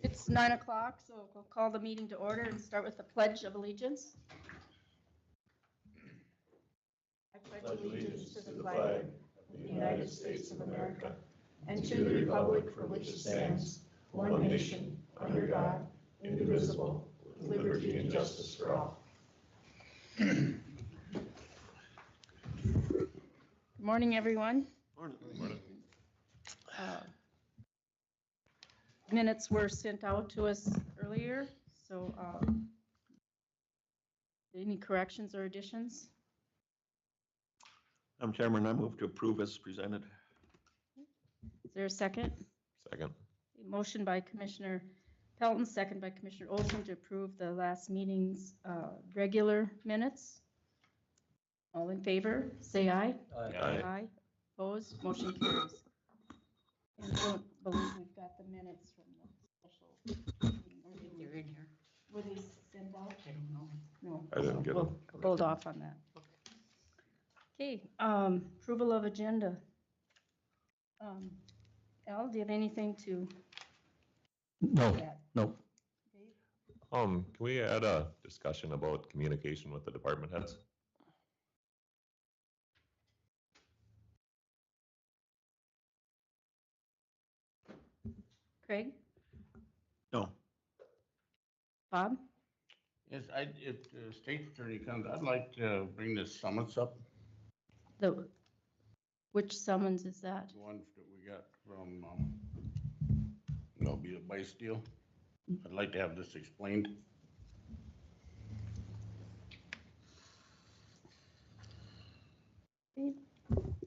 It's 9 o'clock, so we'll call the meeting to order and start with the Pledge of Allegiance. I pledge allegiance to the flag of the United States of America and to the republic for which it stands, one nation, under God, indivisible, with liberty and justice for all. Good morning, everyone. Morning. Minutes were sent out to us earlier, so any corrections or additions? I'm Chairman. I move to approve as presented. Is there a second? Second. A motion by Commissioner Pelton, second by Commissioner Olson to approve the last meeting's regular minutes. All in favor, say aye. Aye. Aye. Opposed, motion carries. And I don't believe we've got the minutes from the special meeting. They're in here. Were they sent out? I don't know. No. I didn't get We'll them. hold off on that. Okay, approval of agenda. Al, do you have anything to No, add? nope. Dave? Can we add a discussion about communication with the department heads? Craig? No. Bob? Yes, if the state attorney comes, I'd like to bring the summons up, Which summons is that? the one that we got from, be the Bice deal. I'd like to have this explained.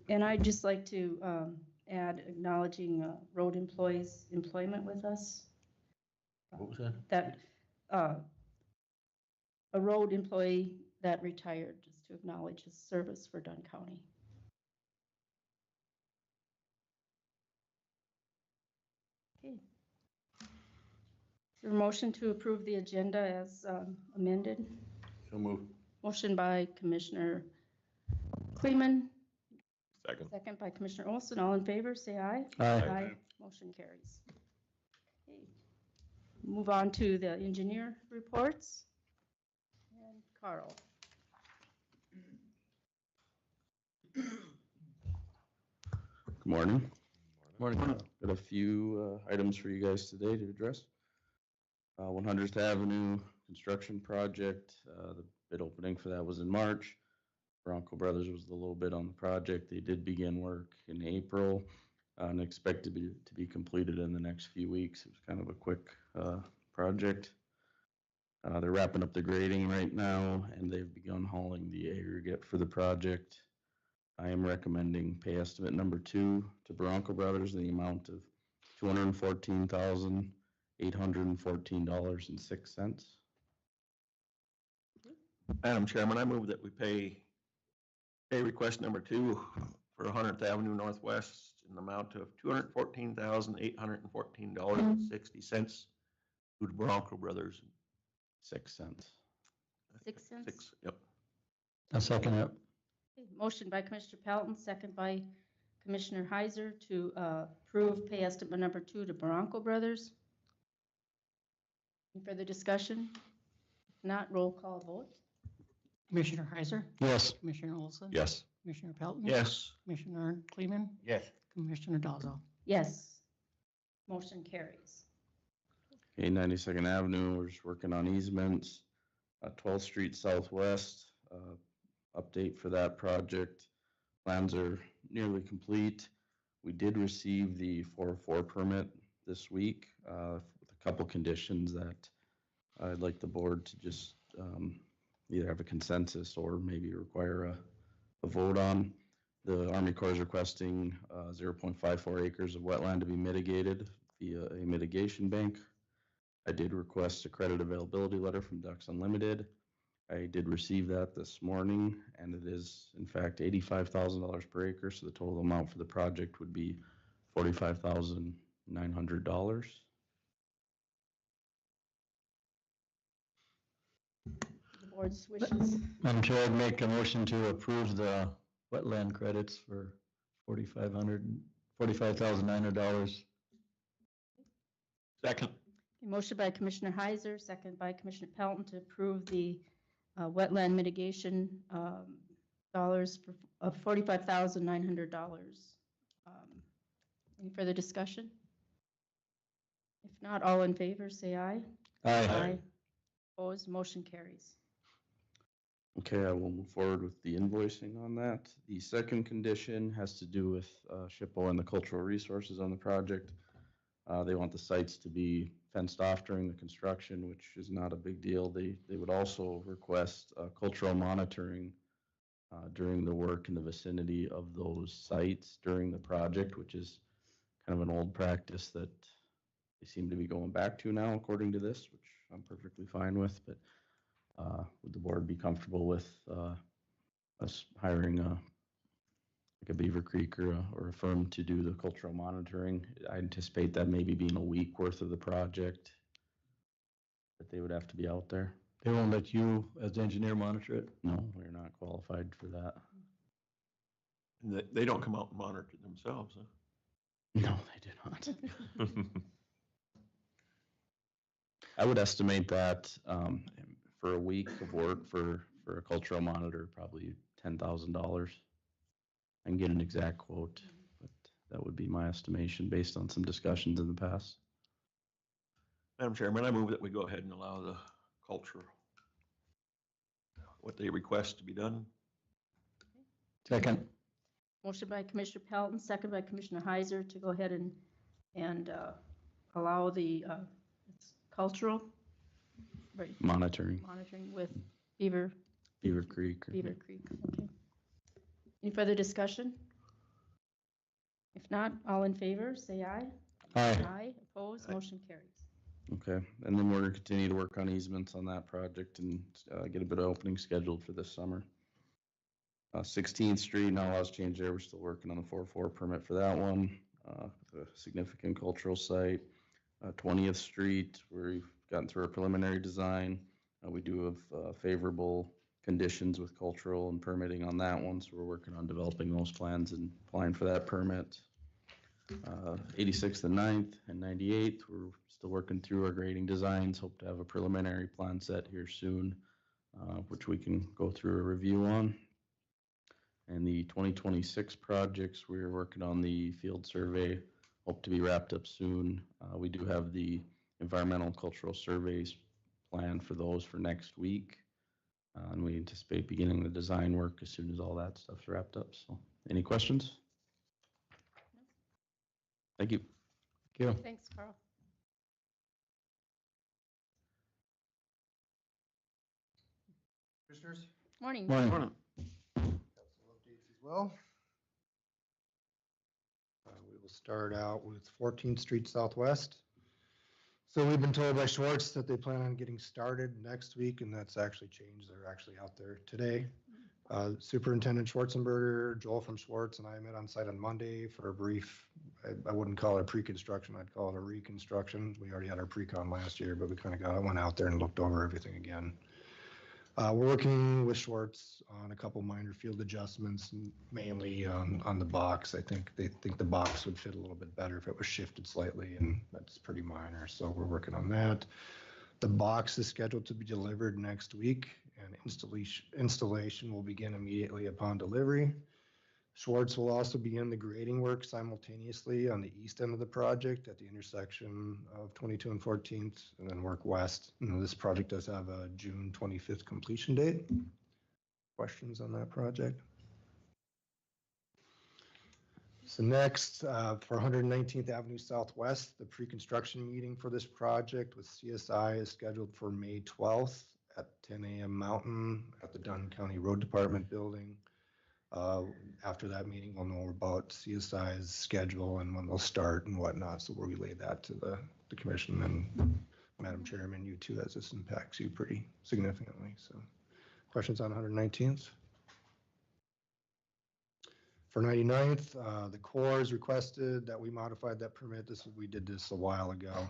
And I'd just like to add acknowledging road employees' employment with us. What was that? That a road employee that retired, just to acknowledge his service for Dunn County. Okay. Is there a motion to approve the agenda as amended? So move. Motion by Commissioner Kleeman, Second. second by Commissioner Olson. All in favor, say aye. Aye. Motion carries. Okay. Move on to the engineer reports. And Carl. Good morning. Morning. Got a few items for you guys today to address. 100th Avenue construction project, the bid opening for that was in March. Bronco Brothers was the low bid on the project. They did begin work in April and expect to be completed in the next few weeks. It was kind of a quick project. They're wrapping up the grading right now, and they've begun hauling the aggregate for the project. I am recommending pay estimate number 2 to Bronco Brothers in the amount of $214,814.06. Madam Chairman, I move that we pay request number 2 for 100th Avenue Northwest in the amount of $214,814.60 to the Bronco Brothers. 6 cents. 6 cents? 6, yep. I'll second it. Okay, motion by Commissioner Pelton, second by Commissioner Heiser to approve pay estimate number 2 to Bronco Brothers. Any further discussion? If not, roll call vote. Commissioner Heiser, Yes. Commissioner Olson. Yes. Commissioner Pelton. Yes. Commissioner Kleeman, Yes. Commissioner Dazza. Yes. Motion carries. Okay, 92nd Avenue, we're just working on easements. 12th Street Southwest, update for that project. Plans are nearly complete. We did receive the 404 permit this week with a couple conditions that I'd like the board to just either have a consensus or maybe require a vote on. The Army Corps is requesting 0.54 acres of wetland to be mitigated via a mitigation bank. I did request a credit availability letter from Ducks Unlimited. I did receive that this morning, and it is in fact $85,000 per acre, so the total amount for the project would be $45,900. The board's wishes. Madam Chair, I'd make a motion to approve the wetland credits for $45,900. Second. Motion by Commissioner Heiser, second by Commissioner Pelton to approve the wetland mitigation dollars of $45,900. Any further discussion? If not, all in favor, say aye. Aye. Opposed, motion carries. Okay, I will move forward with the invoicing on that. The second condition has to do with SHPO and the cultural resources on the project. They want the sites to be fenced off during the construction, which is not a big deal. They would also request cultural monitoring during the work in the vicinity of those sites during the project, which is kind of an old practice that they seem to be going back to now, according to this, which I'm perfectly fine with. But would the board be comfortable with us hiring like a Beaver Creek or a firm to do the cultural monitoring? I anticipate that maybe being a week worth of the project that they would have to be out there. They won't let you, as the engineer, monitor it? No, we're not qualified for that. They don't come out and monitor themselves, huh? No, they do not. I would estimate that for a week of work for a cultural monitor, probably $10,000. I can get an exact quote, but that would be my estimation based on some discussions in the past. Madam Chairman, I move that we go ahead and allow the culture, what they request to be done. Second. Motion by Commissioner Pelton, second by Commissioner Heiser to go ahead and allow the it's cultural right, Monitoring. with Beaver Creek. Beaver Creek. Okay. Any further discussion? If not, all in favor, say aye. Aye. Aye. Opposed, motion carries. Okay, and then we're gonna continue to work on easements on that project and get a bit of opening scheduled for this summer. 16th Street, not a lot's changed there. We're still working on the 4-4 permit for that one. A significant cultural site. 20th Street, we've gotten through our preliminary design. We do have favorable conditions with cultural and permitting on that one, so we're working on developing those plans and applying for that permit. 86th and 9th and 98th, we're still working through our grading designs. Hope to have a preliminary plan set here soon, which we can go through a review on. And the 2026 projects, we're working on the field survey, hope to be wrapped up soon. We do have the environmental cultural surveys planned for those for next week. And we anticipate beginning the design work as soon as all that stuff's wrapped up. So any questions? Thank you. Thank you. Thanks, Carl. Commissioners, Morning. Morning. Morning. got some updates as well. We will start out with 14th Street Southwest. So we've been told by Schwartz that they plan on getting started next week, and that's actually changed. They're actually out there today. Superintendent Schwarzenberger, Joel from Schwartz, and I met on site on Monday for a brief, I wouldn't call it a pre-construction, I'd call it a reconstruction. We already had our pre-con last year, but we kind of went out there and looked over everything again. We're working with Schwartz on a couple minor field adjustments, mainly on the box. I think they think the box would fit a little bit better if it was shifted slightly, and that's pretty minor. So we're working on that. The box is scheduled to be delivered next week, and installation will begin immediately upon delivery. Schwartz will also begin the grading work simultaneously on the east end of the project at the intersection of 22 and 14th, and then work west. This project does have a June 25th completion date. Questions on that project? So next, for 119th Avenue Southwest, the pre-construction meeting for this project with CSI is scheduled for May 12th at 10 a.m. Mountain at the Dunn County Road Department building. After that meeting, we'll know about CSI's schedule and when they'll start and whatnot. So we'll relay that to the commission and Madam Chairman, you too, as this impacts you pretty significantly. So questions on 119th? For 99th, the Corps has requested that we modified that permit. We did this a while ago.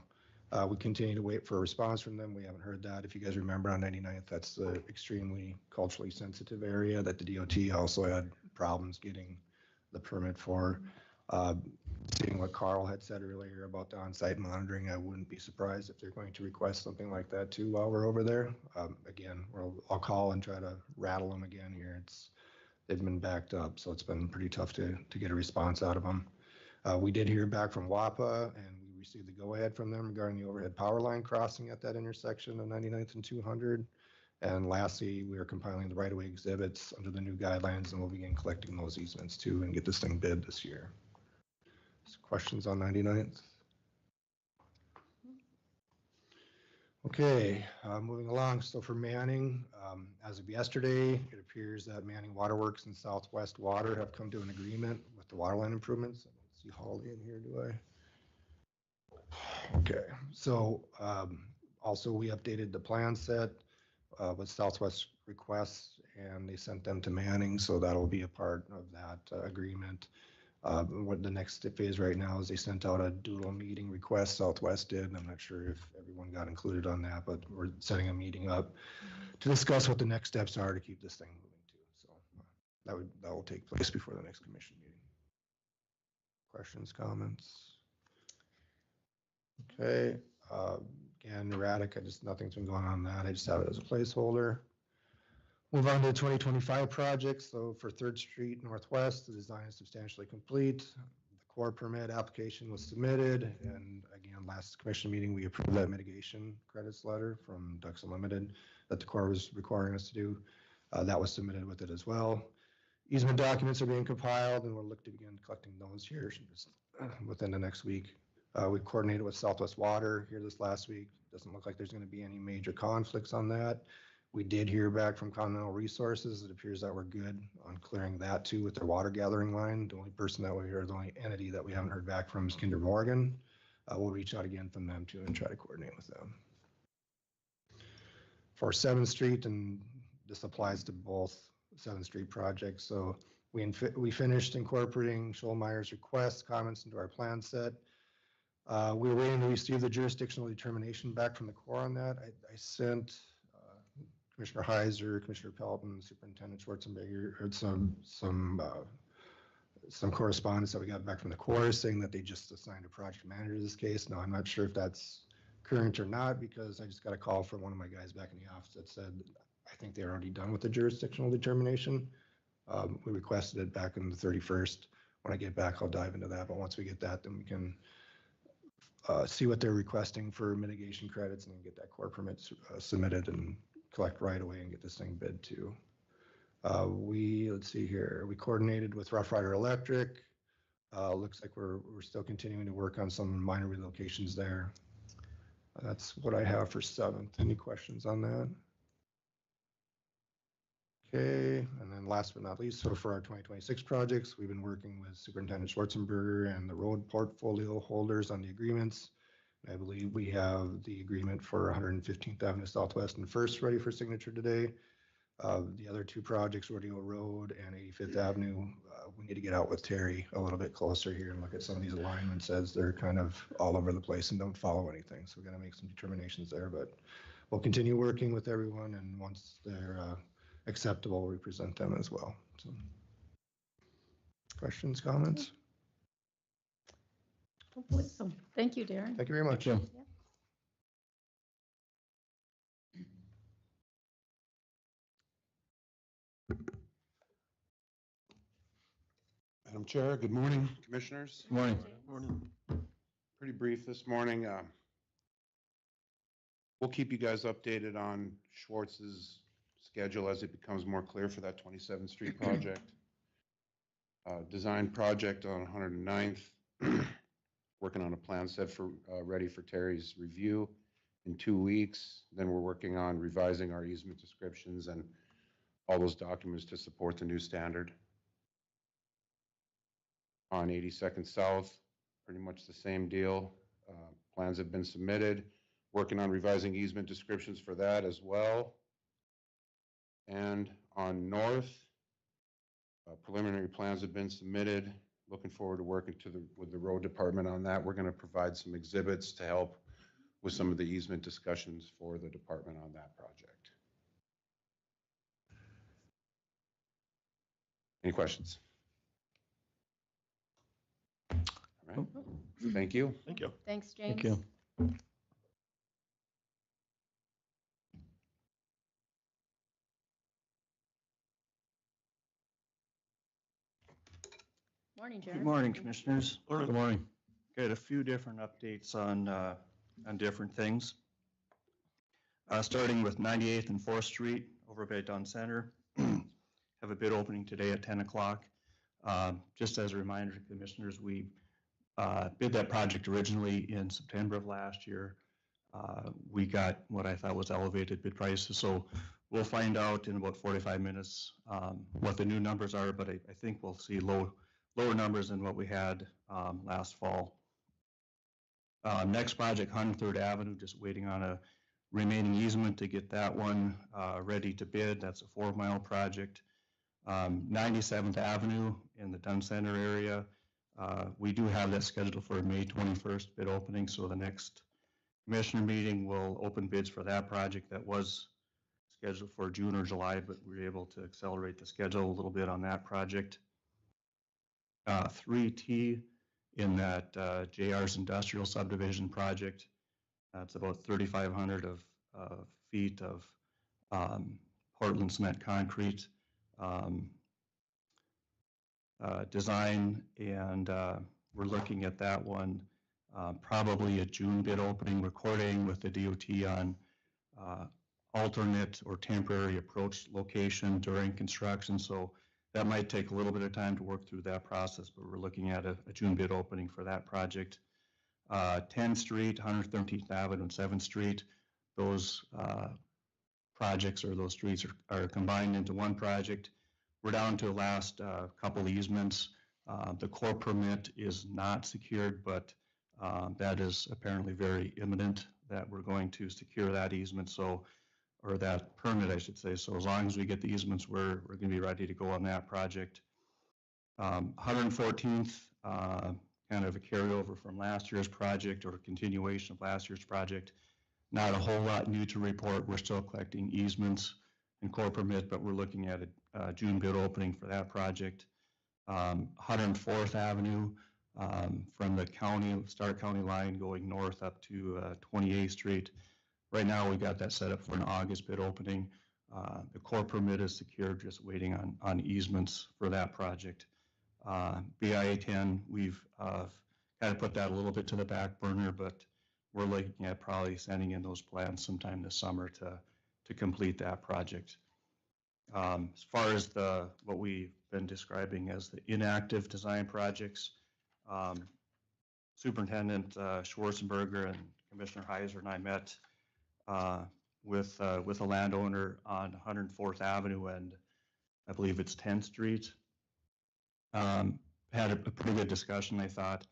We continue to wait for a response from them. We haven't heard that. If you guys remember on 99th, that's the extremely culturally sensitive area that the DOT also had problems getting the permit for. Seeing what Carl had said earlier about the on-site monitoring, I wouldn't be surprised if they're going to request something like that too while we're over there. Again, I'll call and try to rattle them again here. They've been backed up, so it's been pretty tough to get a response out of them. We did hear back from WAPA, and we received the go-ahead from them regarding the overhead power line crossing at that intersection of 99th and 200. And lastly, we are compiling the right-of-way exhibits under the new guidelines, and we'll begin collecting those easements too and get this thing bid this year. Questions on 99th? Okay, moving along. So for Manning, as of yesterday, it appears that Manning Waterworks and Southwest Water have come to an agreement with the water line improvements. I don't see Holly in here, do I? Okay, so also we updated the plan set with Southwest requests, and they sent them to Manning, so that'll be a part of that agreement. What the next phase right now is they sent out a doodle meeting request, Southwest did. I'm not sure if everyone got included on that, but we're setting a meeting up to discuss what the next steps are to keep this thing moving too. So that will take place before the next commission meeting. Questions, comments? Okay, again, erratic, nothing's been going on that. I just have it as a placeholder. Move on to the 2025 projects. So for 3rd Street Northwest, the design is substantially complete. The core permit application was submitted. And again, last commission meeting, we approved that mitigation credits letter from Ducks Unlimited that the Corps was requiring us to do. That was submitted with it as well. Easement documents are being compiled, and we'll look to begin collecting those here just within the next week. We coordinated with Southwest Water here this last week. Doesn't look like there's going to be any major conflicts on that. We did hear back from Continental Resources. It appears that we're good on clearing that too with their water gathering line. The only person that we heard, the only entity that we haven't heard back from is Kinder Morgan. We'll reach out again from them too and try to coordinate with them. For 7th Street, and this applies to both 7th Street projects. So we finished incorporating Scholmeyer's requests, comments into our plan set. We were waiting to receive the jurisdictional determination back from the Corps on that. I sent Commissioner Heiser, Commissioner Pelton, Superintendent Schwarzenberger heard some correspondence that we got back from the Corps saying that they just assigned a project manager to this case. Now, I'm not sure if that's current or not, because I just got a call from one of my guys back in the office that said, I think they're already done with the jurisdictional determination. We requested it back on the 31st. When I get back, I'll dive into that. But once we get that, then we can see what they're requesting for mitigation credits and then get that core permit submitted and collect right away and get this thing bid too. Let's see here. We coordinated with Rough Rider Electric. Looks like we're still continuing to work on some minor relocations there. That's what I have for 7th. Any questions on that? Okay, and then last but not least, so for our 2026 projects, we've been working with Superintendent Schwarzenberger and the road portfolio holders on the agreements. I believe we have the agreement for 115th Avenue Southwest and First ready for signature today. The other 2 projects, Rodeo Road and 85th Avenue, we need to get out with Terry a little bit closer here and look at some of these alignments as they're kind of all over the place and don't follow anything. So we're going to make some determinations there, but we'll continue working with everyone, and once they're acceptable, we present them as well. So, questions, comments? Hopefully so. Thank you, Darren. Thank you very much. Thank you. Madam Chair, good morning, Commissioners. Good morning. Pretty brief this morning. We'll keep you guys updated on Schwartz's schedule as it becomes more clear for that 27th Street project. Design project on 109th. Working on a plan set for ready for Terry's review in 2 weeks. Then we're working on revising our easement descriptions and all those documents to support the new standard. On 82nd South, pretty much the same deal. Plans have been submitted. Working on revising easement descriptions for that as well. And on North, preliminary plans have been submitted. Looking forward to working with the road department on that. We're going to provide some exhibits to help with some of the easement discussions for the department on that project. Any questions? Right. Thank you. Thank you. Thanks, James. Thank you. Morning, Good Jared. morning, Commissioners. Good morning. Got a few different updates on different things. Starting with 98th and 4th Street over by Dunn Center. Have a bid opening today at 10 o'clock. Just as a reminder to Commissioners, we bid that project originally in September of last year. We got what I thought was elevated bid prices, so we'll find out in about 45 minutes what the new numbers are, but I think we'll see lower numbers than what we had last fall. Next project, 103rd Avenue, just waiting on a remaining easement to get that one ready to bid. That's a 4-mile project. 97th Avenue in the Dunn Center area. We do have that scheduled for May 21st bid opening, so the next commissioner meeting will open bids for that project. That was scheduled for June or July, but we were able to accelerate the schedule a little bit on that project. 3T in that JR's industrial subdivision project. That's about 3,500 feet of Portland cement concrete design, and we're looking at that one probably a June bid opening, recording with the DOT on alternate or temporary approach location during construction. So that might take a little bit of time to work through that process, but we're looking at a June bid opening for that project. 10th Street, 113th Avenue, and 7th Street, those projects or those streets are combined into one project. We're down to the last couple easements. The core permit is not secured, but that is apparently very imminent that we're going to secure that easement. So, or that permit, I should say. So as long as we get the easements, we're going to be ready to go on that project. 114th, kind of a carryover from last year's project or a continuation of last year's project. Not a whole lot new to report. We're still collecting easements and core permit, but we're looking at a June bid opening for that project. 104th Avenue from the Stark County line going north up to 28th Street. Right now, we got that set up for an August bid opening. The core permit is secured, just waiting on easements for that project. BIA 10, we've kind of put that a little bit to the back burner, but we're looking at probably sending in those plans sometime this summer to complete that project. As far as what we've been describing as the inactive design projects, Superintendent Schwarzenberger and Commissioner Heiser and I met with a landowner on 104th Avenue and I believe it's 10th Street. Had a pretty good discussion, I thought.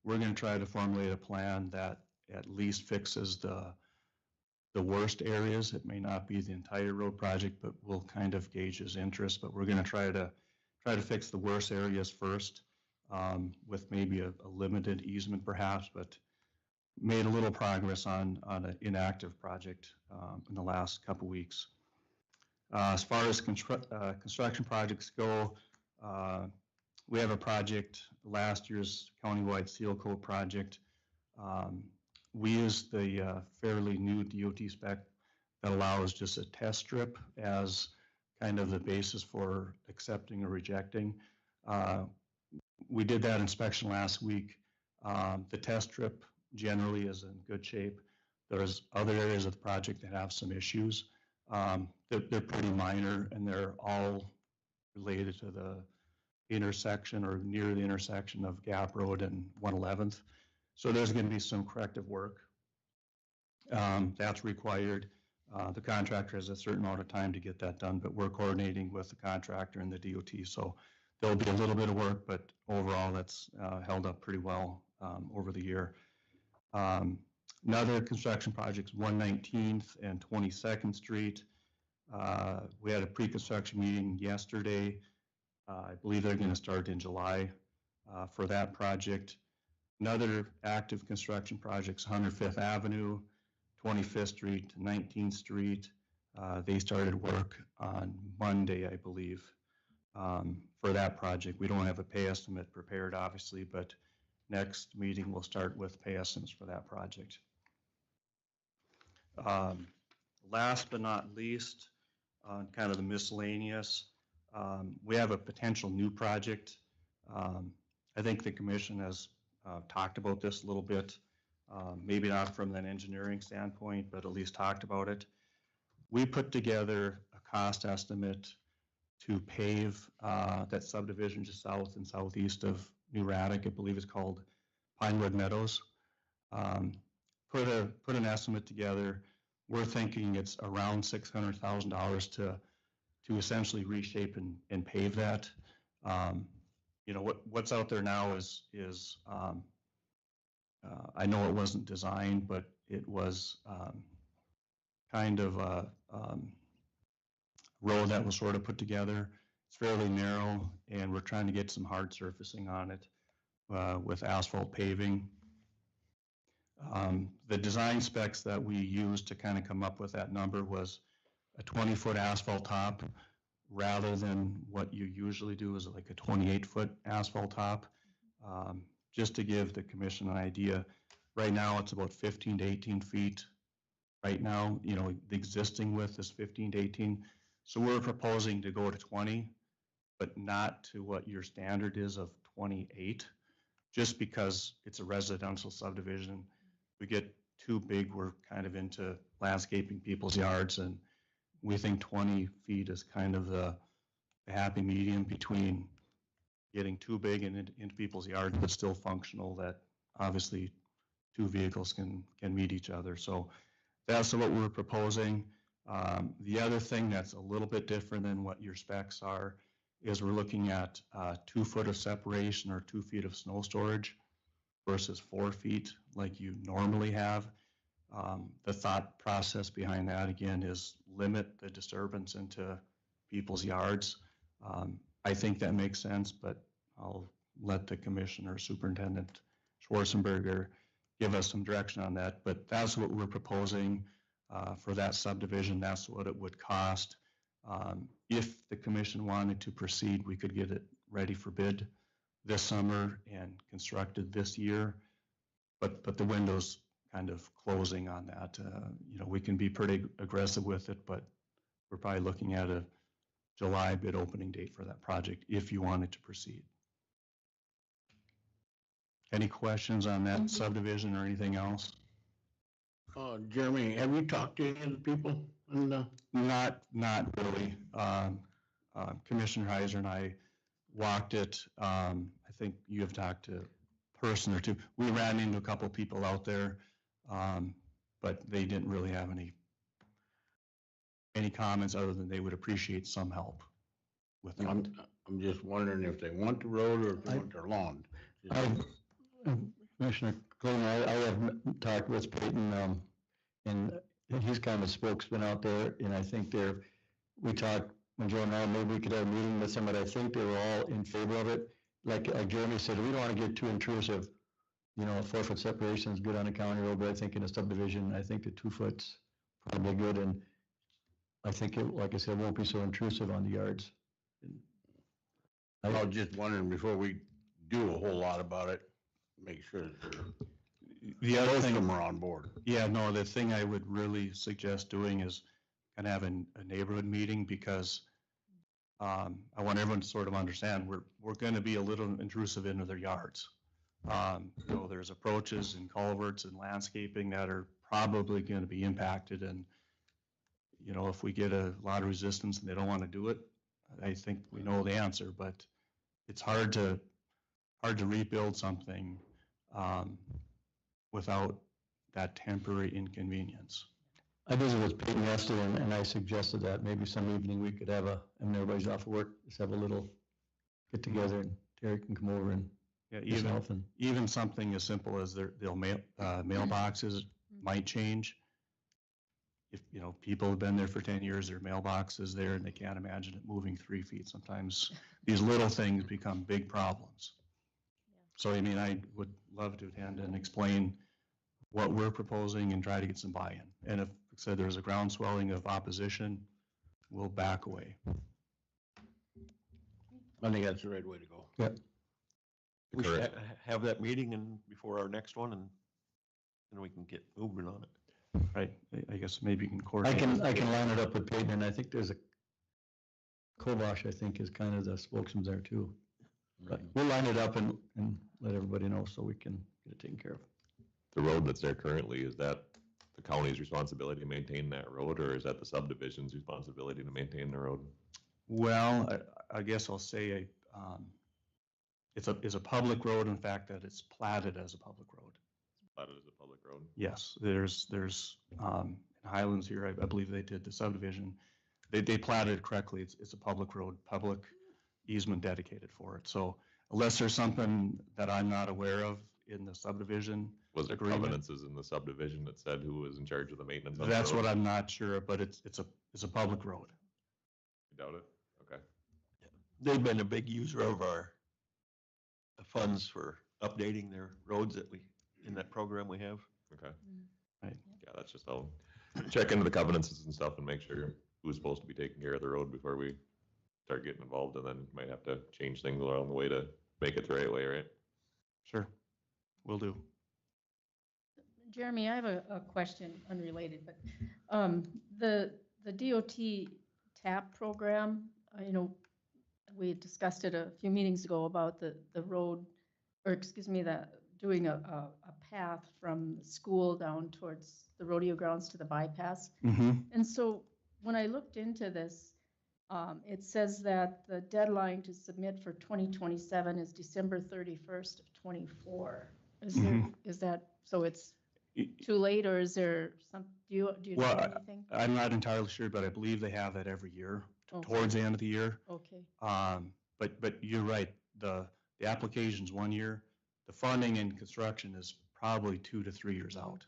We're going to try to formulate a plan that at least fixes the worst areas. It may not be the entire road project, but we'll kind of gauge his interest. But we're going to try to fix the worst areas first with maybe a limited easement perhaps, but made a little progress on an inactive project in the last couple weeks. As far as construction projects go, we have a project, last year's countywide seal coat project. We used the fairly new DOT spec that allows just a test strip as kind of the basis for accepting or rejecting. We did that inspection last week. The test strip generally is in good shape. There's other areas of the project that have some issues. They're pretty minor and they're all related to the intersection or near the intersection of Gap Road and 111th. So there's going to be some corrective work that's required. The contractor has a certain amount of time to get that done, but we're coordinating with the contractor and the DOT. So there'll be a little bit of work, but overall that's held up pretty well over the year. Another construction projects, 119th and 22nd Street. We had a pre-construction meeting yesterday. I believe they're going to start in July for that project. Another active construction projects, 105th Avenue, 25th Street, 19th Street. They started work on Monday, I believe, for that project. We don't have a pay estimate prepared, obviously, but next meeting, we'll start with pay estimates for that project. Last but not least, kind of the miscellaneous, we have a potential new project. I think the commission has talked about this a little bit, maybe not from an engineering standpoint, but at least talked about it. We put together a cost estimate to pave that subdivision just south and southeast of New Raddick. I believe it's called Pinewood Meadows. Put an estimate together. We're thinking it's around $600,000 to essentially reshape and pave that. You know, what's out there now is I know it wasn't designed, but it was kind of a road that was sort of put together. It's fairly narrow, and we're trying to get some hard surfacing on it with asphalt paving. The design specs that we used to kind of come up with that number was a 20-foot asphalt top rather than what you usually do is like a 28-foot asphalt top. Just to give the commission an idea, right now it's about 15 to 18 feet. Right now, you know, the existing width is 15 to 18. So we're proposing to go to 20, but not to what your standard is of 28, just because it's a residential subdivision. We get too big, we're kind of into landscaping people's yards, and we think 20 feet is kind of the happy medium between getting too big and into people's yards, but still functional, that obviously two vehicles can meet each other. So that's what we're proposing. The other thing that's a little bit different than what your specs are is we're looking at 2 foot of separation or 2 feet of snow storage versus 4 feet like you normally have. The thought process behind that, again, is limit the disturbance into people's yards. I think that makes sense, but I'll let the commissioner, Superintendent Schwarzenberger, give us some direction on that. But that's what we're proposing for that subdivision. That's what it would cost. If the commission wanted to proceed, we could get it ready for bid this summer and constructed this year. But the window's kind of closing on that. You know, we can be pretty aggressive with it, but we're probably looking at a July bid opening date for that project if you wanted to proceed. Any questions on that subdivision or anything else? Jeremy, have you talked to any of the people? Not really. Commissioner Heiser and I walked it. I think you have talked to a person or two. We ran into a couple of people out there, but they didn't really have any comments other than they would appreciate some help with that. I'm just wondering if they want the road or if they want their lawn. Commissioner Clayton, I have talked with Peyton, and he's kind of a spokesman out there, and I think we talked, when Joe and I, maybe we could have a meeting with them, but I think they were all in favor of it. Like Jeremy said, we don't want to get too intrusive. You know, a 4 foot separation is good on a county road, but I think in a subdivision, I think the 2 foot's probably good, and I think it, like I said, won't be so intrusive on the yards. I was just wondering before we do a whole lot about it, make sure that The other both of thing, them are on board. yeah, no, the thing I would really suggest doing is kind of having a neighborhood meeting, because I want everyone to sort of understand we're going to be a little intrusive into their yards. You know, there's approaches and culverts and landscaping that are probably going to be impacted, and you know, if we get a lot of resistance and they don't want to do it, I think we know the answer. But it's hard to rebuild something without that temporary inconvenience. I visited with Peyton yesterday, and I suggested that maybe some evening we could have and everybody's off of work, just have a little get together, and Terry can come over and Even something as simple as they'll mailboxes might change. If, you know, people have been there for 10 years, their mailbox is there and they can't imagine it moving 3 feet. Sometimes these little things become big problems. So, I mean, I would love to attend and explain what we're proposing and try to get some buy-in. And if, like I said, there's a ground swelling of opposition, we'll back away. I think that's the right way to go. Yep. The We should current, have that meeting and before our next one, and then we can get moving on it. Right, I guess maybe you can I coordinate. can line it up with Peyton, and I think there's a, Kobosh, I think, is kind of the spokesman there too. But we'll line it up and let everybody know so we can get it taken care of. the road that's there currently, is that the county's responsibility to maintain that road, or is that the subdivision's responsibility to maintain the road? Well, I guess I'll say, it's a public road, in fact, that it's platted as a public road. Platted as a public road? Yes, there's, in Highlands here, I believe they did the subdivision. They platted it correctly. It's a public road, public easement dedicated for it. So unless there's something that I'm not aware of in the subdivision Was there agreement, covenances in the subdivision that said who was in charge of the maintenance on the that's road? what I'm not sure of, but it's a public road. You doubt it? Okay. They've been a big user of our funds for updating their roads that we, in that program we have. Okay. Right. Yeah, that's just, I'll check into the covenances and stuff and make sure who's supposed to be taking care of the road before we start getting involved, and then might have to change things along the way to make it the right way, right? Sure, will do. Jeremy, I have a question unrelated, but the DOT TAP program, we had discussed it a few meetings ago about the road, or excuse me, doing a path from school down towards the rodeo grounds to the bypass. Mm-hmm. And so when I looked into this, it says that the deadline to submit for 2027 is December 31st of 24. Is that, so it's too late, or is there some, do you know Well, anything? I'm not entirely sure, but I believe they have that every year, Okay. towards the end of the year. Okay, But you're right, the application's 1 year, the funding and construction is probably 2 to 3 years out.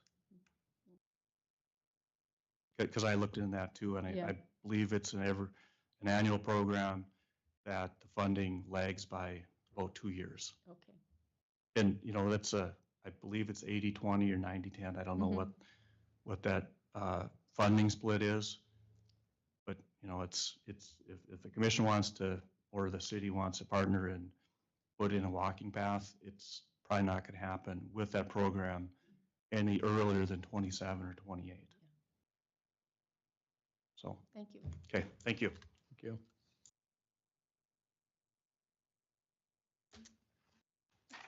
Because I looked into that too, and Yeah. I believe it's an annual program that the funding lags by about 2 years. okay. And, that's I believe it's 80-20 or 90-10. I don't know Mhm. what that funding split is. But, it's if the commission wants to, or the city wants to partner and put in a walking path, it's probably not going to happen with that program any earlier than 27 or 28. So, Thank you. okay, thank you. Thank you.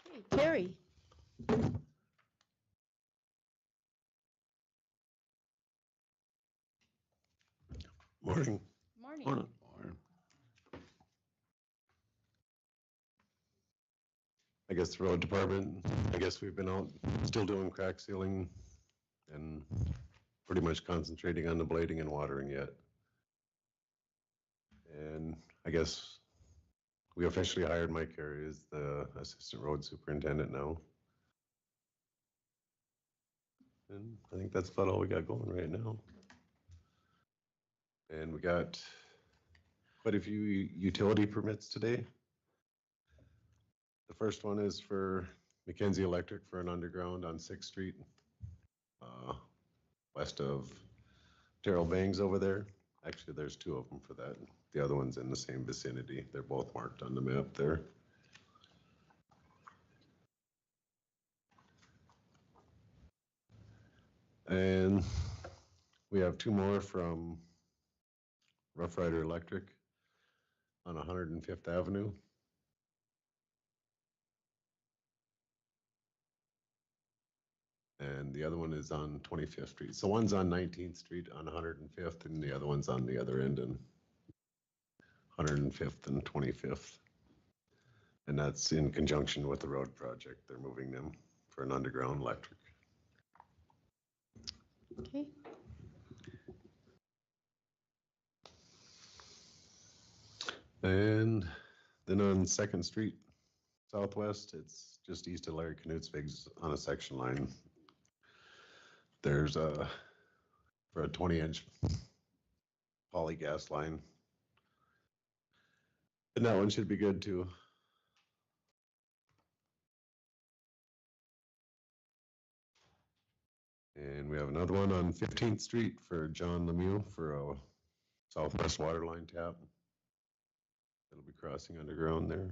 Okay, Terry. Morning. Morning. Morning. I guess the road department, I guess we've been out still doing crack sealing and pretty much concentrating on the blading and watering yet. And I guess we officially hired Mike Carey as the assistant road superintendent now. And I think that's about all we got going right now. And we got quite a few utility permits today. The first one is for Mackenzie Electric for an underground on 6th Street, west of Terrell Bangs over there. Actually, there's 2 of them for that. The other one's in the same vicinity. They're both marked on the map there. And we have 2 more from Rough Rider Electric on 105th Avenue. And the other one is on 25th Street. So one's on 19th Street on 105th, and the other one's on the other end in 105th and 25th. And that's in conjunction with the road project. They're moving them for an underground electric. Okay. And then on 2nd Street Southwest, it's just east of Larry Knutsvig's on a section line. There's for a 20-inch poly gas line. And that one should be good too. And we have another one on 15th Street for John Lemieux for a southwest water line tap. It'll be crossing underground there.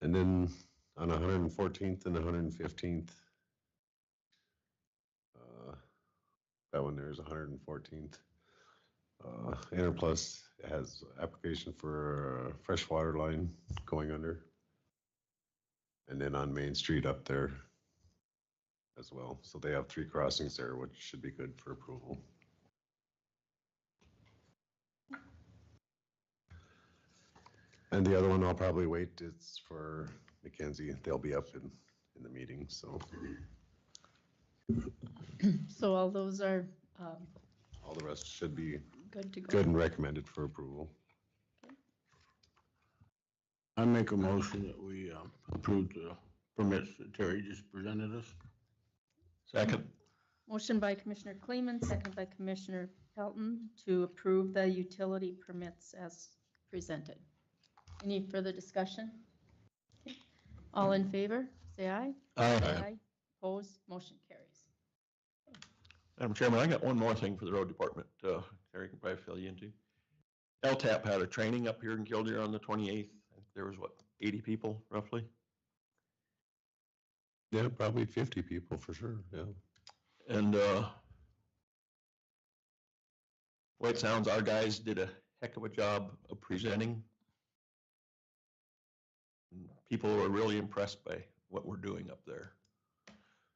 And then on 114th and 115th, that one there's 114th. Interplus has application for a fresh water line going under. And then on Main Street up there as well. So they have 3 crossings there, which should be good for approval. And the other one I'll probably wait, it's for Mackenzie. They'll be up in the meeting, so. So all those are All the rest should be good to go. good and recommended for approval. I make a motion that we approve the permits that Terry just presented us. Second. Motion by Commissioner Kleeman, second by Commissioner Pelton to approve the utility permits as presented. Any further discussion? Okay. All in favor, say aye. Aye. Opposed, motion carries. Madam Chairman, I got one more thing for the road department, Terry can probably fill you into. LTAP had a training up here in Killdeer on the 28th. There was, what, 80 people roughly? Yeah, probably 50 people for sure, yeah. And way it sounds, our guys did a heck of a job of presenting. People were really impressed by what we're doing up there.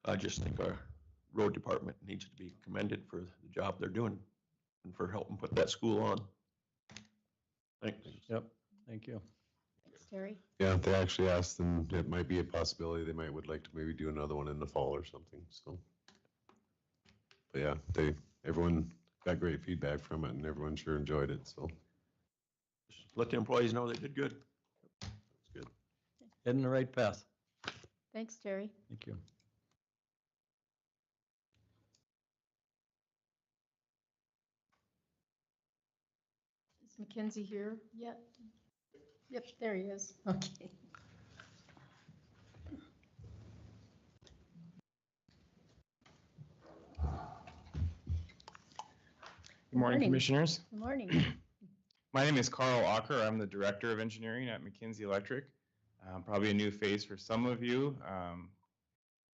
I just think our road department needs to be commended for the job they're doing and for helping put that school on. Thanks. Yep, thank you. Thanks, Terry. Yeah, they actually asked them, it might be a possibility, they would like to maybe do another one in the fall or something, so. But yeah, everyone got great feedback from it and everyone sure enjoyed it, so. Just let the employees know they did good. That's good. Heading the right path. Thanks, Terry. Thank you. Is Mackenzie here yet? Yep, there he is. Okay. Good morning, Commissioners. Good morning. My name is Carl Ocker. I'm the Director of Engineering at McKinsey Electric. Probably a new face for some of you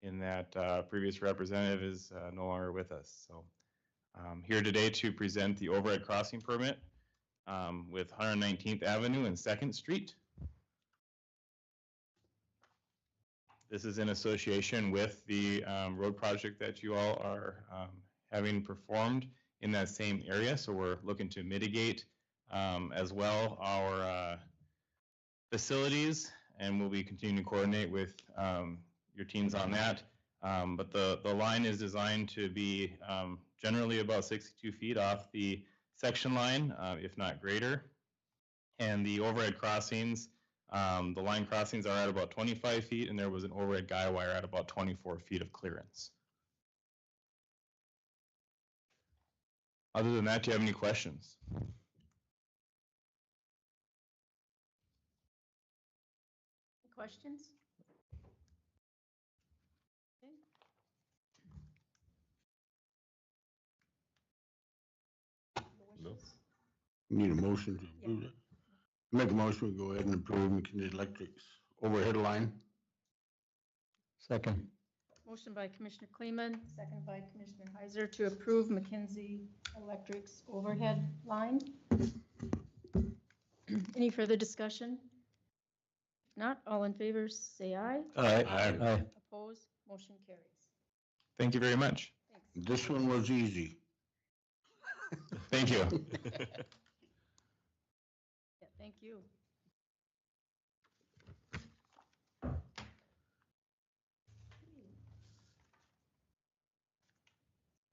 in that previous representative is no longer with us. So I'm here today to present the overhead crossing permit with 119th Avenue and 2nd Street. This is in association with the road project that you all are having performed in that same area. So we're looking to mitigate as well our facilities, and we'll be continuing to coordinate with your teams on that. But the line is designed to be generally about 62 feet off the section line, if not greater. And the overhead crossings, the line crossings are at about 25 feet, and there was an overhead guy wire at about 24 feet of clearance. Other than that, do you have any questions? Questions? Okay. No. Need a motion to approve it. Make a motion, we go ahead and approve McKinsey Electric's overhead line. Second. Motion by Commissioner Kleeman, second by Commissioner Heiser to approve McKinsey Electric's overhead line. Any further discussion? If not, all in favor, say aye. Aye. Aye. Opposed, motion carries. Thank you very much. Thanks. This one was easy. Thank you. Yeah, thank you.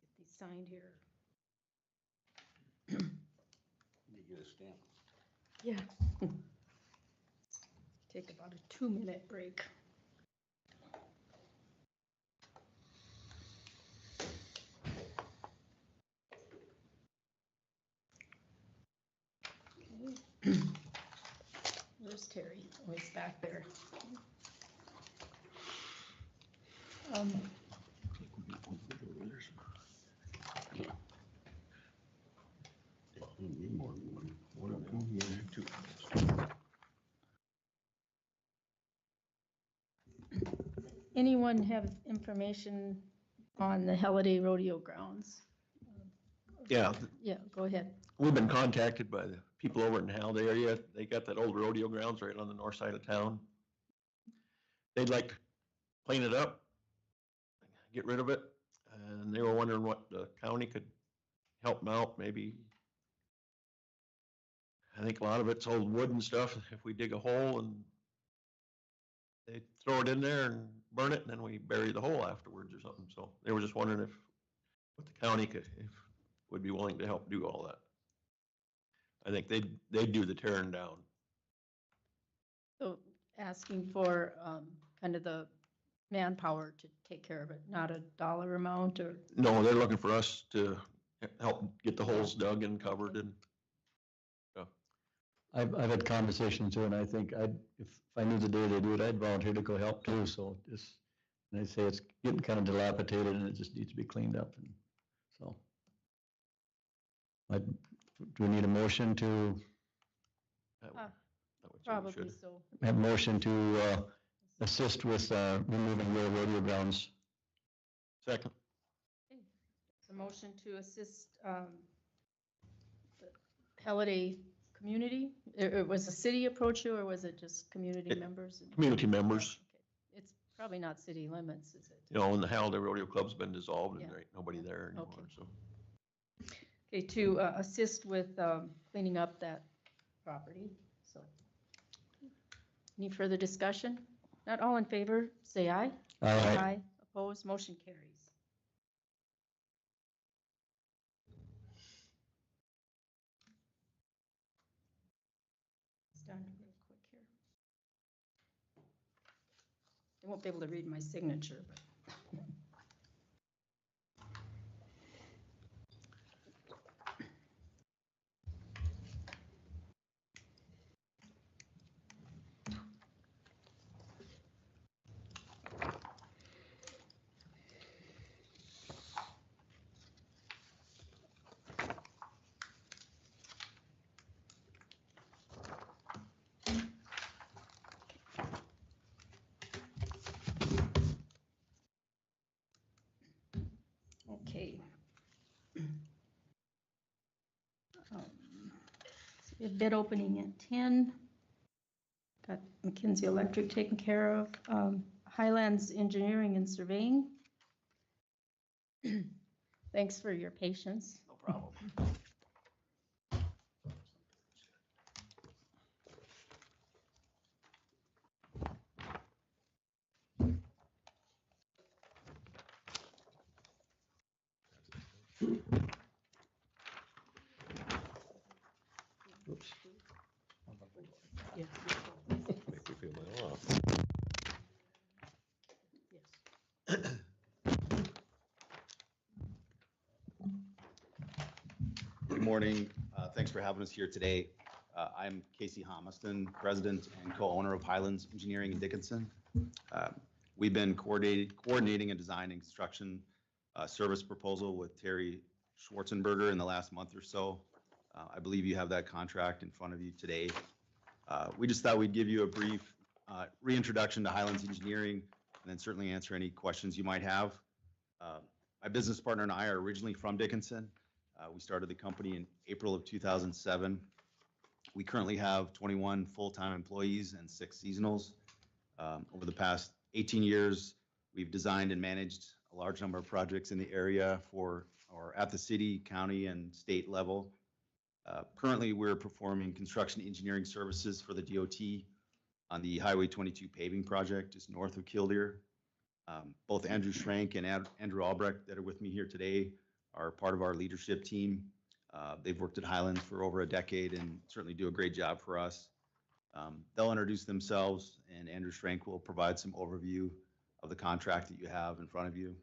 Get these signed here. You get a stamp. Yeah. Take about a 2-minute break. Okay. Where's Terry? Oh, he's back there. More than one. One of them, yeah, two. anyone have information on the Holiday Rodeo grounds? Yeah, Yeah, go ahead. we've been contacted by the people over in the Howell area. They got that old rodeo grounds right on the north side of town. They'd like to clean it up, get rid of it, and they were wondering what the county could help them out, maybe. I think a lot of it's old wood and stuff. If we dig a hole and they throw it in there and burn it, and then we bury the hole afterwards or something. So they were just wondering if, what the county could, if would be willing to help do all that. I think they'd do the tearing down. So asking for kind of the manpower to take care of it, not a dollar amount or? No, they're looking for us to help get the holes dug and covered and. I've had conversations too, and I think if I knew the day they do it, I'd volunteer to go help too, so just, and they say it's getting kind of dilapidated and it just needs to be cleaned up, and so. Do we need a motion to, That would say we Probably should. so. have a motion to assist with removing the rodeo grounds? Second. A motion to assist the Holiday community? It was the city approach you, or was it just community members? Community members, Okay. It's probably not city limits, is it? you know, and the Howell Rodeo Club's been dissolved and Yeah. there ain't nobody there anymore, Okay. so. Okay, to assist with cleaning up that property, so. Any further discussion? Not all in favor, say aye. Aye. Opposed, motion carries. It's done real quick here. I won't be able to read my signature, but. Okay. So we have bid opening at 10. Got McKinsey Electric taken care of. Highlands Engineering and Surveying. Thanks for your patience. No problem. Oops. Yeah. Make me feel my off. Yes. Good morning. Thanks for having us here today. I'm Casey Homiston, president and co-owner of Highlands Engineering in Dickinson. We've been coordinating a design and construction service proposal with Terry Schwarzenberger in the last month or so. I believe you have that contract in front of you today. We just thought we'd give you a brief reintroduction to Highlands Engineering and then certainly answer any questions you might have. My business partner and I are originally from Dickinson. We started the company in April of 2007. We currently have 21 full-time employees and 6 seasonals. Over the past 18 years, we've designed and managed a large number of projects in the area or at the city, county, and state level. Currently, we're performing construction engineering services for the DOT on the Highway 22 paving project just north of Killdeer. Both Andrew Schrank and Andrew Albrecht that are with me here today are part of our leadership team. They've worked at Highlands for over a decade and certainly do a great job for us. They'll introduce themselves, and Andrew Schrank will provide some overview of the contract that you have in front of you.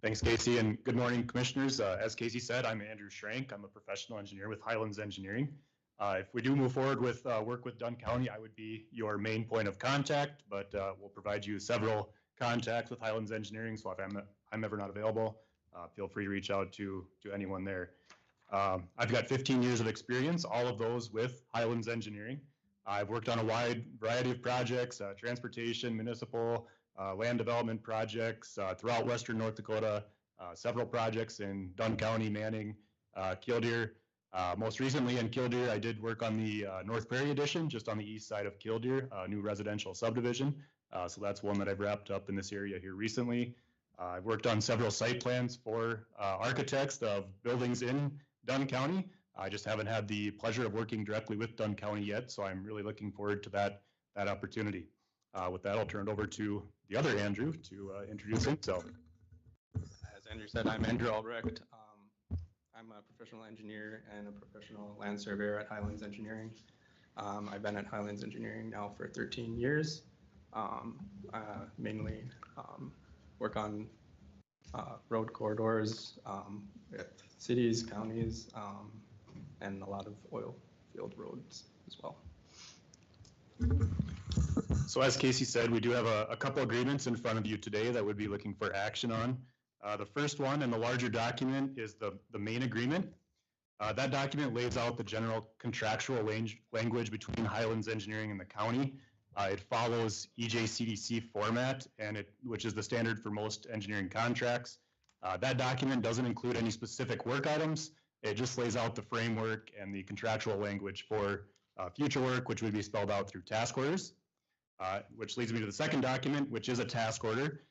Thanks, Casey, and good morning, commissioners. As Casey said, I'm Andrew Schrank. I'm a professional engineer with Highlands Engineering. If we do move forward with work with Dunn County, I would be your main point of contact, but we'll provide you several contacts with Highlands Engineering, so if I'm ever not available, feel free to reach out to anyone there. I've got 15 years of experience, all of those with Highlands Engineering. I've worked on a wide variety of projects, transportation, municipal, land development projects throughout western North Dakota, several projects in Dunn County, Manning, Killdeer. Most recently in Killdeer, I did work on the North Prairie Edition, just on the east side of Killdeer, a new residential subdivision. So that's one that I've wrapped up in this area here recently. I've worked on several site plans for architects of buildings in Dunn County. I just haven't had the pleasure of working directly with Dunn County yet, so I'm really looking forward to that opportunity. With that, I'll turn it over to the other Andrew to introduce himself. As Andrew said, I'm Andrew Albrecht. I'm a professional engineer and a professional land surveyor at Highlands Engineering. I've been at Highlands Engineering now for 13 years. Mainly work on road corridors with cities, counties, and a lot of oil field roads as well. So as Casey said, we do have a couple agreements in front of you today that we'd be looking for action on. The first one in the larger document is the main agreement. That document lays out the general contractual language between Highlands Engineering and the county. It follows EJCDC format, which is the standard for most engineering contracts. That document doesn't include any specific work items. It just lays out the framework and the contractual language for future work, which would be spelled out through task orders. Which leads me to the second document, which is a task order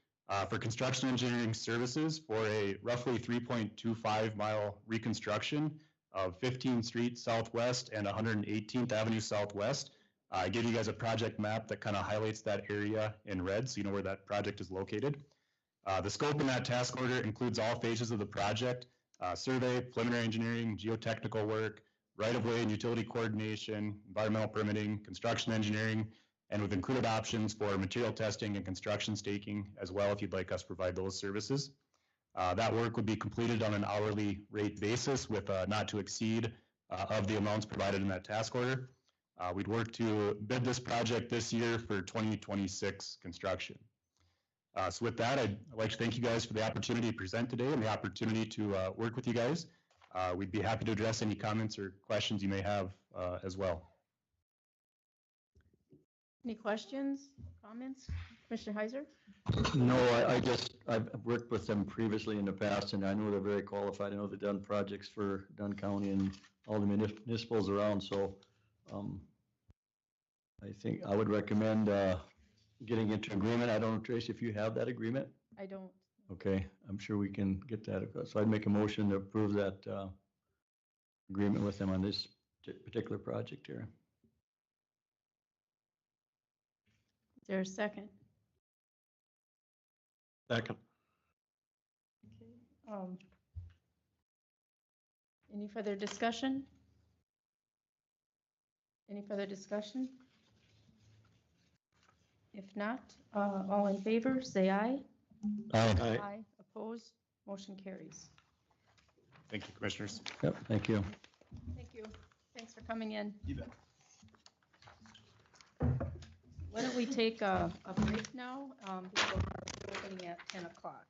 for construction engineering services for a roughly 3.25 mile reconstruction of 15th Street Southwest and 118th Avenue Southwest. I gave you guys a project map that kind of highlights that area in red, so you know where that project is located. The scope in that task order includes all phases of the project: survey, preliminary engineering, geotechnical work, right-of-way and utility coordination, environmental permitting, construction engineering, and we've included options for material testing and construction staking as well if you'd like us to provide those services. That work would be completed on an hourly rate basis with not to exceed of the amounts provided in that task order. We'd work to bid this project this year for 2026 construction. So with that, I'd like to thank you guys for the opportunity to present today and the opportunity to work with you guys. We'd be happy to address any comments or questions you may have as well. Any questions, comments? Commissioner Heiser? No, I've worked with them previously in the past, and I know they're very qualified. I know they've done projects for Dunn County and all the municipals around, so I think I would recommend getting into agreement. I don't know, Tracy, if you have that agreement? I don't. Okay, I'm sure we can get that across. So I'd make a motion to approve that agreement with them on this particular project here. Is there a second? Second. Okay. Any further discussion? Any further discussion? If not, all in favor, say aye. Aye. Aye. Opposed? Motion carries. Thank you, commissioners. Yep, thank you. Thank you. Thanks for coming in. You bet. Why don't we take a break now? Because we're opening at 10 o'clock.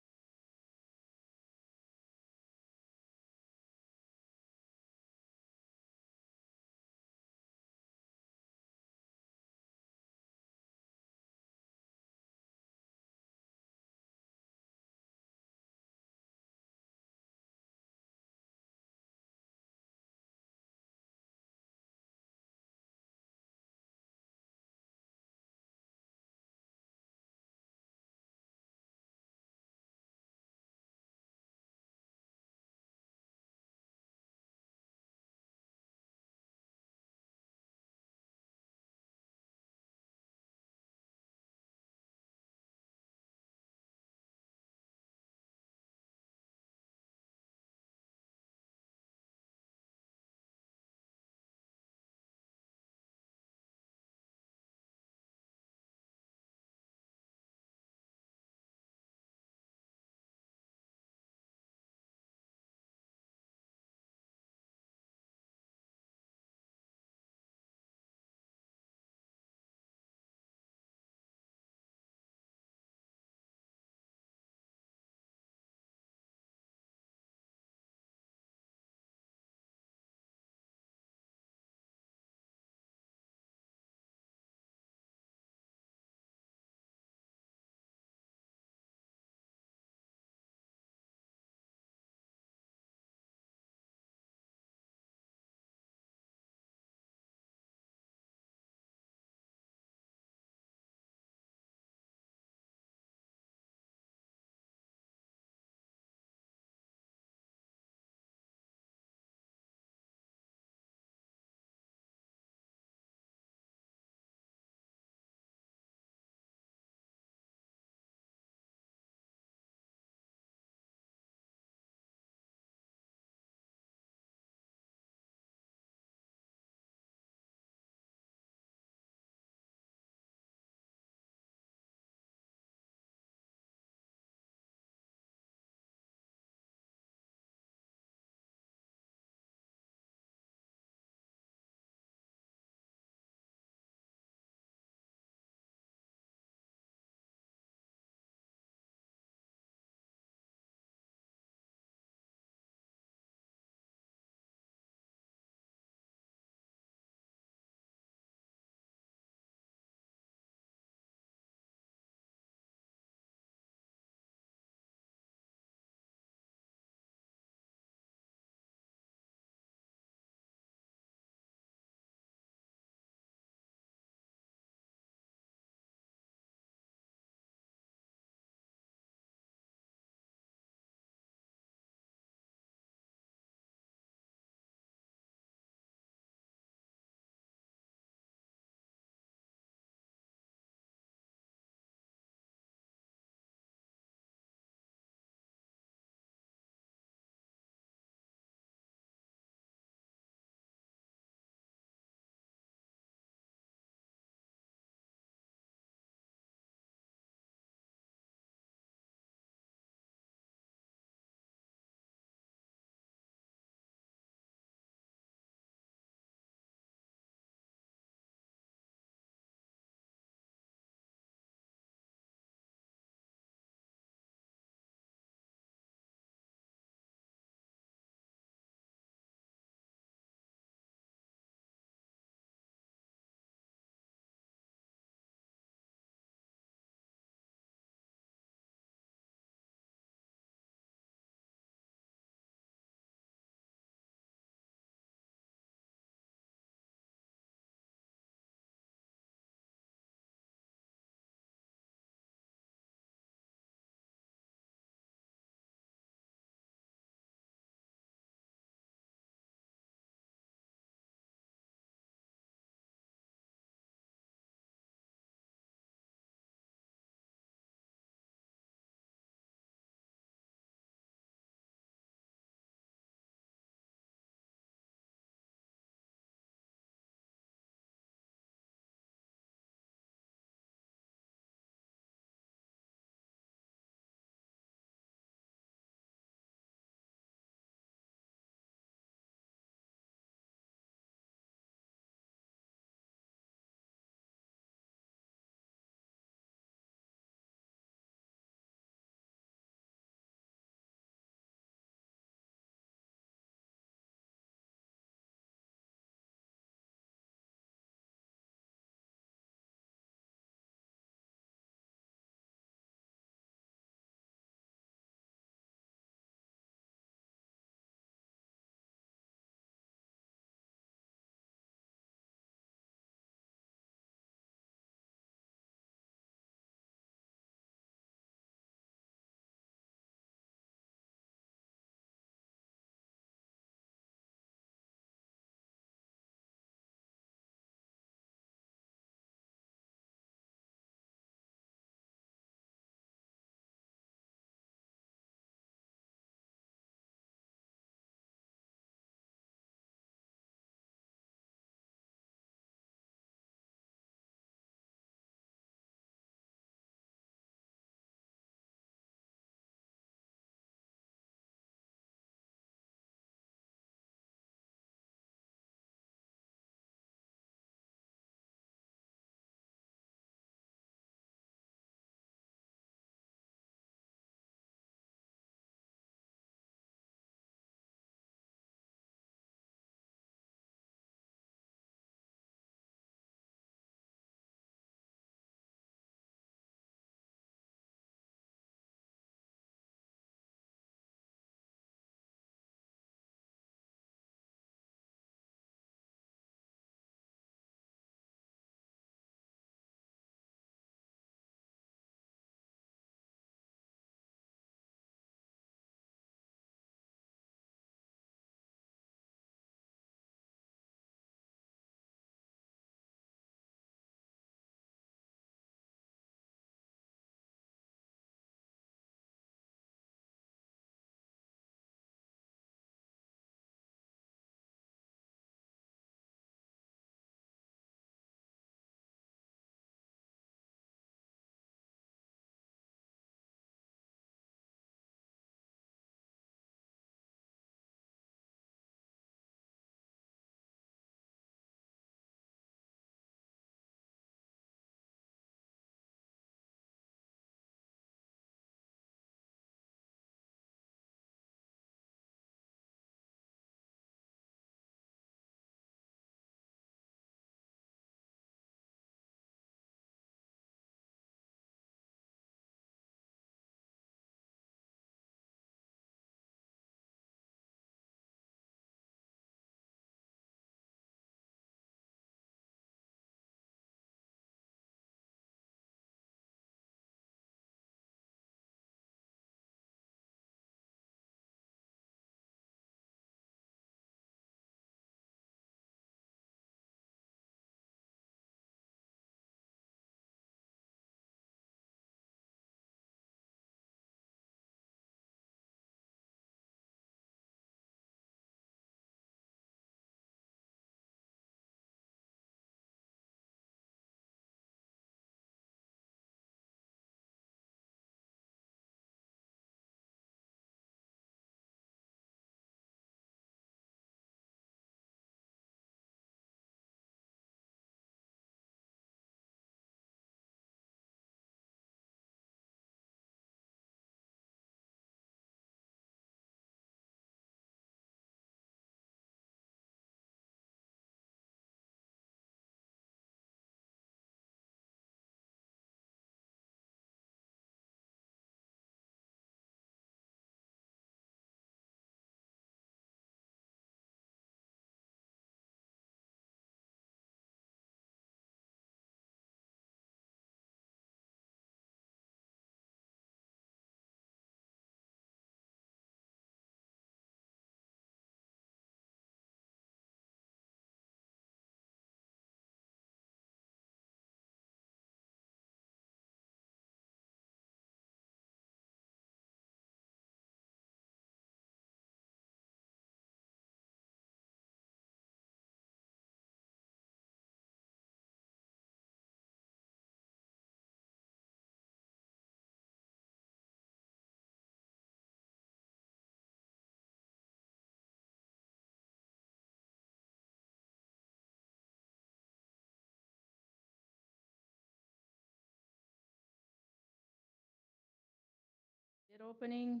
bid opening.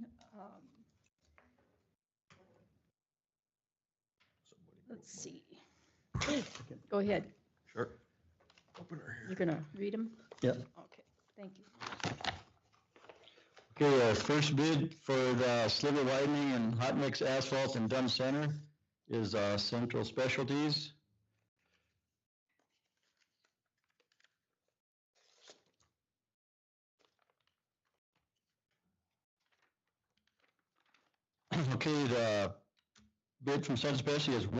Let's see. Go ahead. Sure. Opener here. You're gonna read them? Yeah. Okay, thank you. Okay, first bid for the sliver widening and hot mix asphalt in Dunn Center is Central Specialties. Okay, the bid from Central Specialties is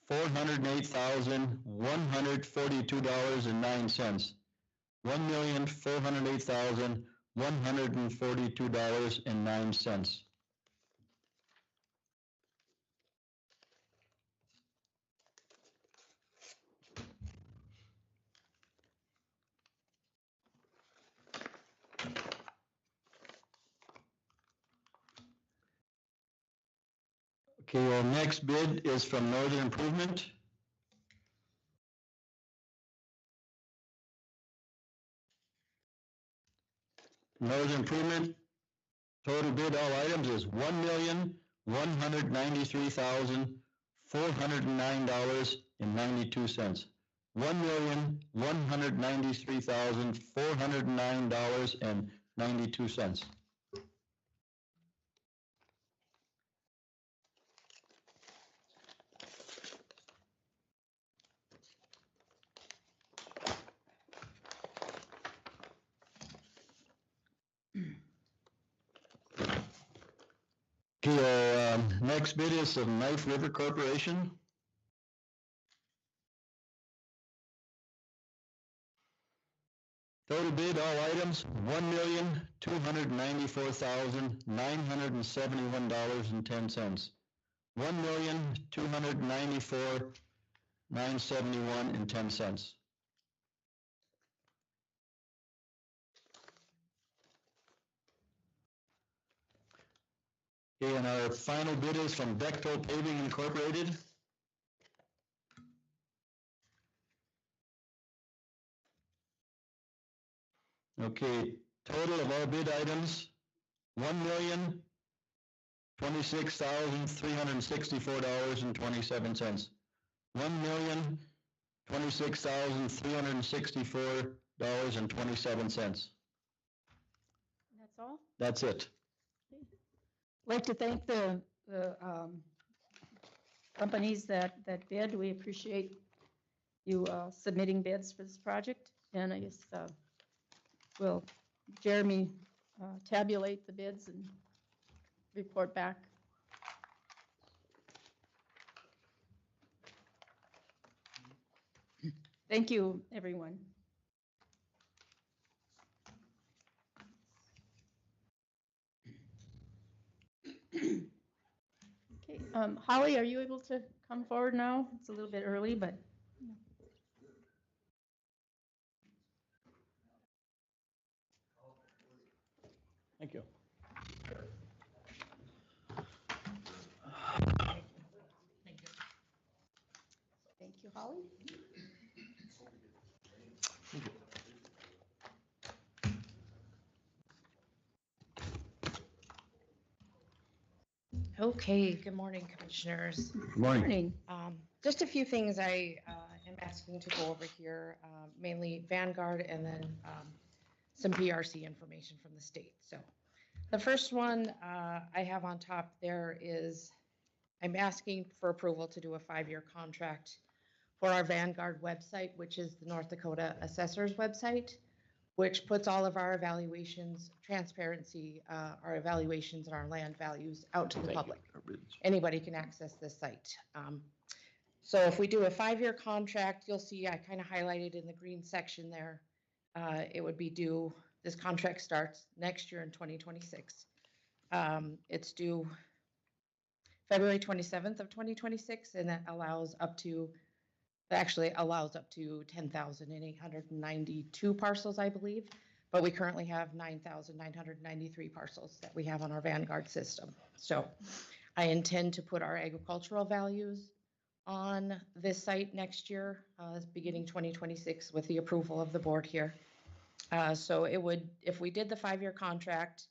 $1,408,142.09. $1,408,142.09. Okay, our next bid is from Northern Improvement. Northern Improvement, total bid all items is $1,193,409.92. $1,193,409.92. Okay, next bid is from Knife River Corporation. Total bid, all items, $1,294,971.10. $1,294,971.10. Okay, and our final bid is from Bechtel Paving Incorporated. Okay, total of all bid items, $1,026,364.27. $1,026,364.27. That's all? That's it. I'd like to thank the companies that bid. We appreciate you submitting bids for this project. And I guess will Jeremy tabulate the bids and report back? Thank you, everyone. Okay, Holly, are you able to come forward now? It's a little bit early, but. Thank you. Thank you, Holly. Okay, good morning, Commissioners. Good morning. Just a few things I am asking to go over here, mainly Vanguard and then some PRC information from the state. So the first one I have on top there is I'm asking for approval to do a 5-year contract for our Vanguard website, which is the North Dakota Assessor's website, which puts all of our evaluations, transparency, our evaluations and our land values out to the public. Anybody can access this site. So if we do a 5-year contract, you'll see I kind of highlighted in the green section there. It would be due, this contract starts next year in 2026. It's due February 27th of 2026, and that allows up to, actually allows up to 10,892 parcels, I believe. But we currently have 9,993 parcels that we have on our Vanguard system. So I intend to put our agricultural values on this site next year, beginning 2026 with the approval of the board here. So it would, if we did the 5-year contract,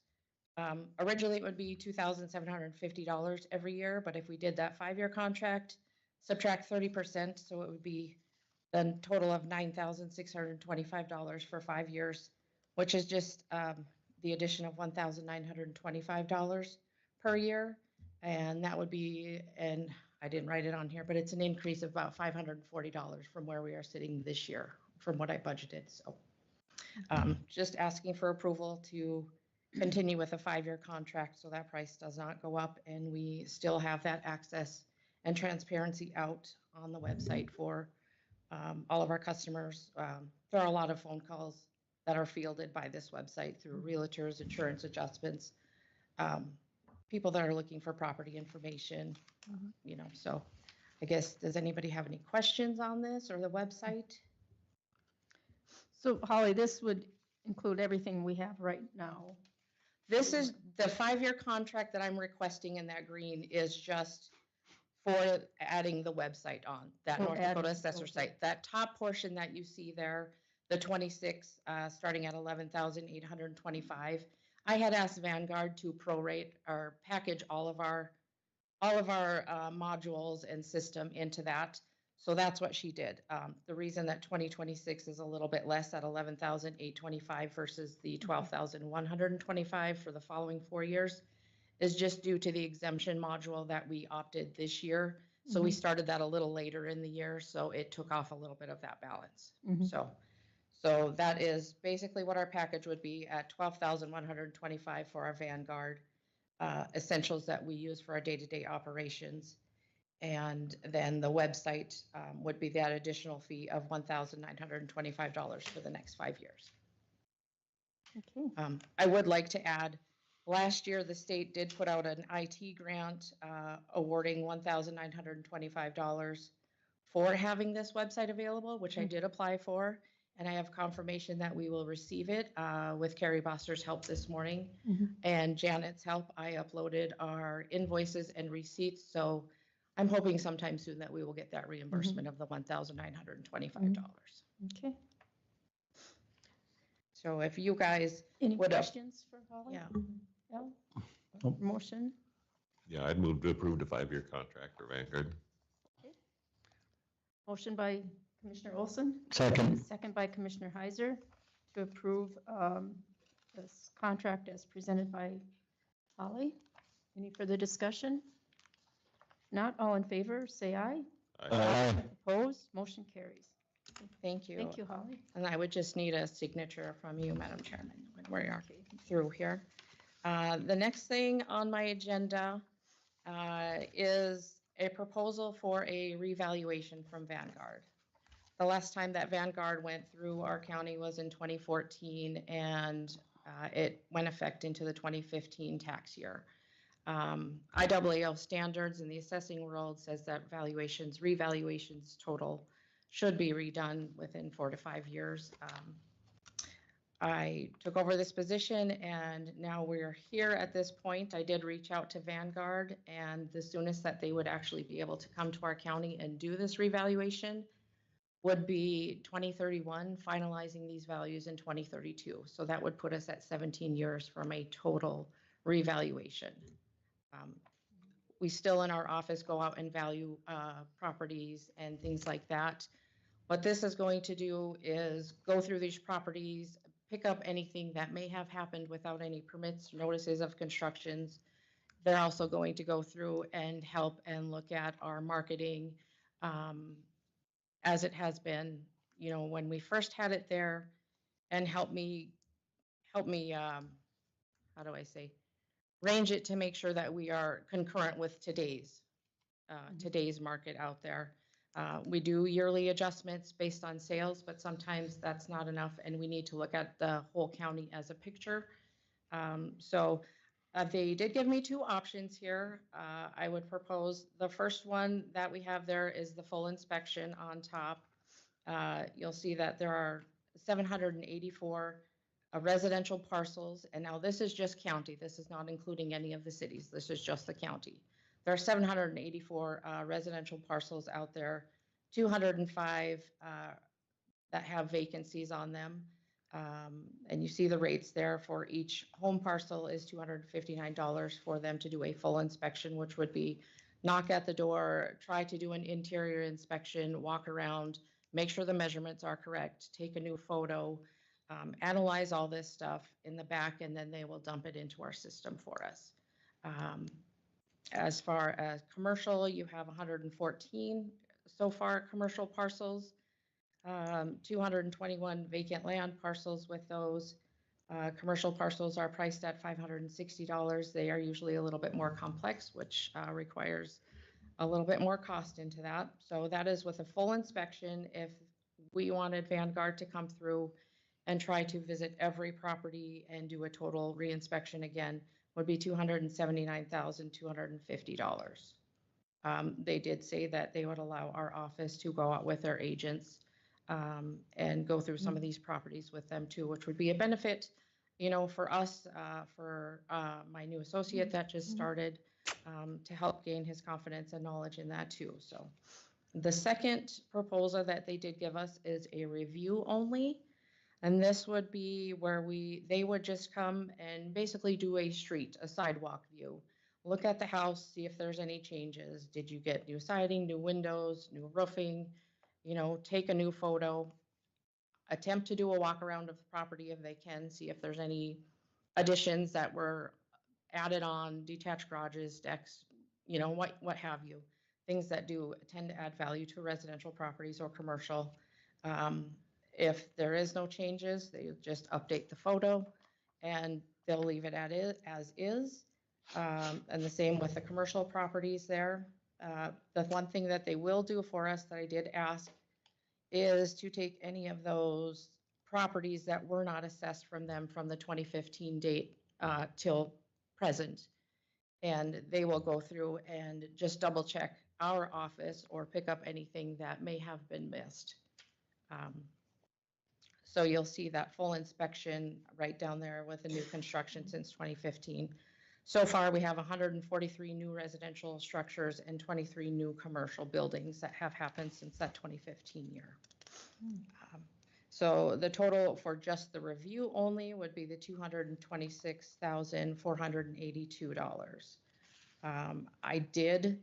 Originally, it would be $2,750 every year, but if we did that 5-year contract, subtract 30%, so it would be then total of $9,625 for 5 years, which is just the addition of $1,925 per year. And that would be, and I didn't write it on here, but it's an increase of about $540 from where we are sitting this year, from what I budgeted. So just asking for approval to continue with a 5-year contract so that price does not go up and we still have that access and transparency out on the website for all of our customers. There are a lot of phone calls that are fielded by this website through realtors, insurance adjustments, people that are looking for property information, you know, so I guess, does anybody have any questions on this or the website? So Holly, this would include everything we have right now. This is the 5-year contract that I'm requesting in that green is just for adding the website on that Oh, North Dakota adding, assessor okay. site. That top portion that you see there, the 26, starting at 11,825. I had asked Vanguard to prorate or package all of our modules and system into that. So that's what she did. The reason that 2026 is a little bit less at 11,825 versus the 12,125 for the following 4 years is just due to the exemption module that we opted this year. So we started that a little later in the year, so it took off a little bit of that balance. So that is basically what our package would be at 12,125 for our Vanguard essentials that we use for our day-to-day operations. And then the website would be that additional fee of $1,925 for the next 5 years. Okay. I would like to add, last year the state did put out an IT grant awarding $1,925 for having this website available, which I did apply for. And I have confirmation that we will receive it with Carrie Boster's help this morning. And Janet's help. I uploaded our invoices and receipts. So I'm hoping sometime soon that we will get that reimbursement of the $1,925. Okay. So if you guys Any would, questions for Holly? yeah. No? Motion? Yeah, I'd move to approve the 5-year contract for Vanguard. Motion by Commissioner Olson. Second. Second by Commissioner Heiser to approve this contract as presented by Holly. Any further discussion? Not all in favor, say aye. Aye. Opposed, motion carries. Thank you. Thank you, Holly. And I would just need a signature from you, Madam Chairman, when we are through here. The next thing on my agenda is a proposal for a revaluation from Vanguard. The last time that Vanguard went through our county was in 2014, and it went effect into the 2015 tax year. IAAL standards in the assessing world says that revaluations total should be redone within 4 to 5 years. I took over this position and now we're here at this point. I did reach out to Vanguard, and the soonest that they would actually be able to come to our county and do this revaluation would be 2031, finalizing these values in 2032. So that would put us at 17 years from a total revaluation. We still in our office go out and value properties and things like that. What this is going to do is go through these properties, pick up anything that may have happened without any permits, notices of constructions. They're also going to go through and help and look at our marketing as it has been, you know, when we first had it there, and help me, how do I say, range it to make sure that we are concurrent with today's market out there. We do yearly adjustments based on sales, but sometimes that's not enough, and we need to look at the whole county as a picture. They did give me 2 options here. I would propose the first one that we have there is the full inspection on top. You'll see that there are 784 residential parcels, and now this is just county. This is not including any of the cities. This is just the county. There are 784 residential parcels out there, 205 that have vacancies on them. And you see the rates there for each home parcel is $259 for them to do a full inspection, which would be knock at the door, try to do an interior inspection, walk around, make sure the measurements are correct, take a new photo, analyze all this stuff in the back, and then they will dump it into our system for us. As far as commercial, you have 114 so far commercial parcels, 221 vacant land parcels with those. Commercial parcels are priced at $560. They are usually a little bit more complex, which requires a little bit more cost into that. So that is with a full inspection. If we wanted Vanguard to come through and try to visit every property and do a total reinspection again, would be $279,250. They did say that they would allow our office to go out with their agents and go through some of these properties with them too, which would be a benefit, you know, for us, for my new associate that just started, to help gain his confidence and knowledge in that too. So the second proposal that they did give us is a review only. And this would be where they would just come and basically do a sidewalk view. Look at the house, see if there's any changes. Did you get new siding, new windows, new roofing? You know, take a new photo, attempt to do a walk around of the property if they can, see if there's any additions that were added on, detached garages, decks, you know, what have you. Things that do tend to add value to residential properties or commercial. If there is no changes, they just update the photo and they'll leave it as is. And the same with the commercial properties there. The one thing that they will do for us that I did ask is to take any of those properties that were not assessed from them from the 2015 date till present. And they will go through and just double check our office or pick up anything that may have been missed. So you'll see that full inspection right down there with the new construction since 2015. So far, we have 143 new residential structures and 23 new commercial buildings that have happened since that 2015 year. So the total for just the review only would be the $226,482. I did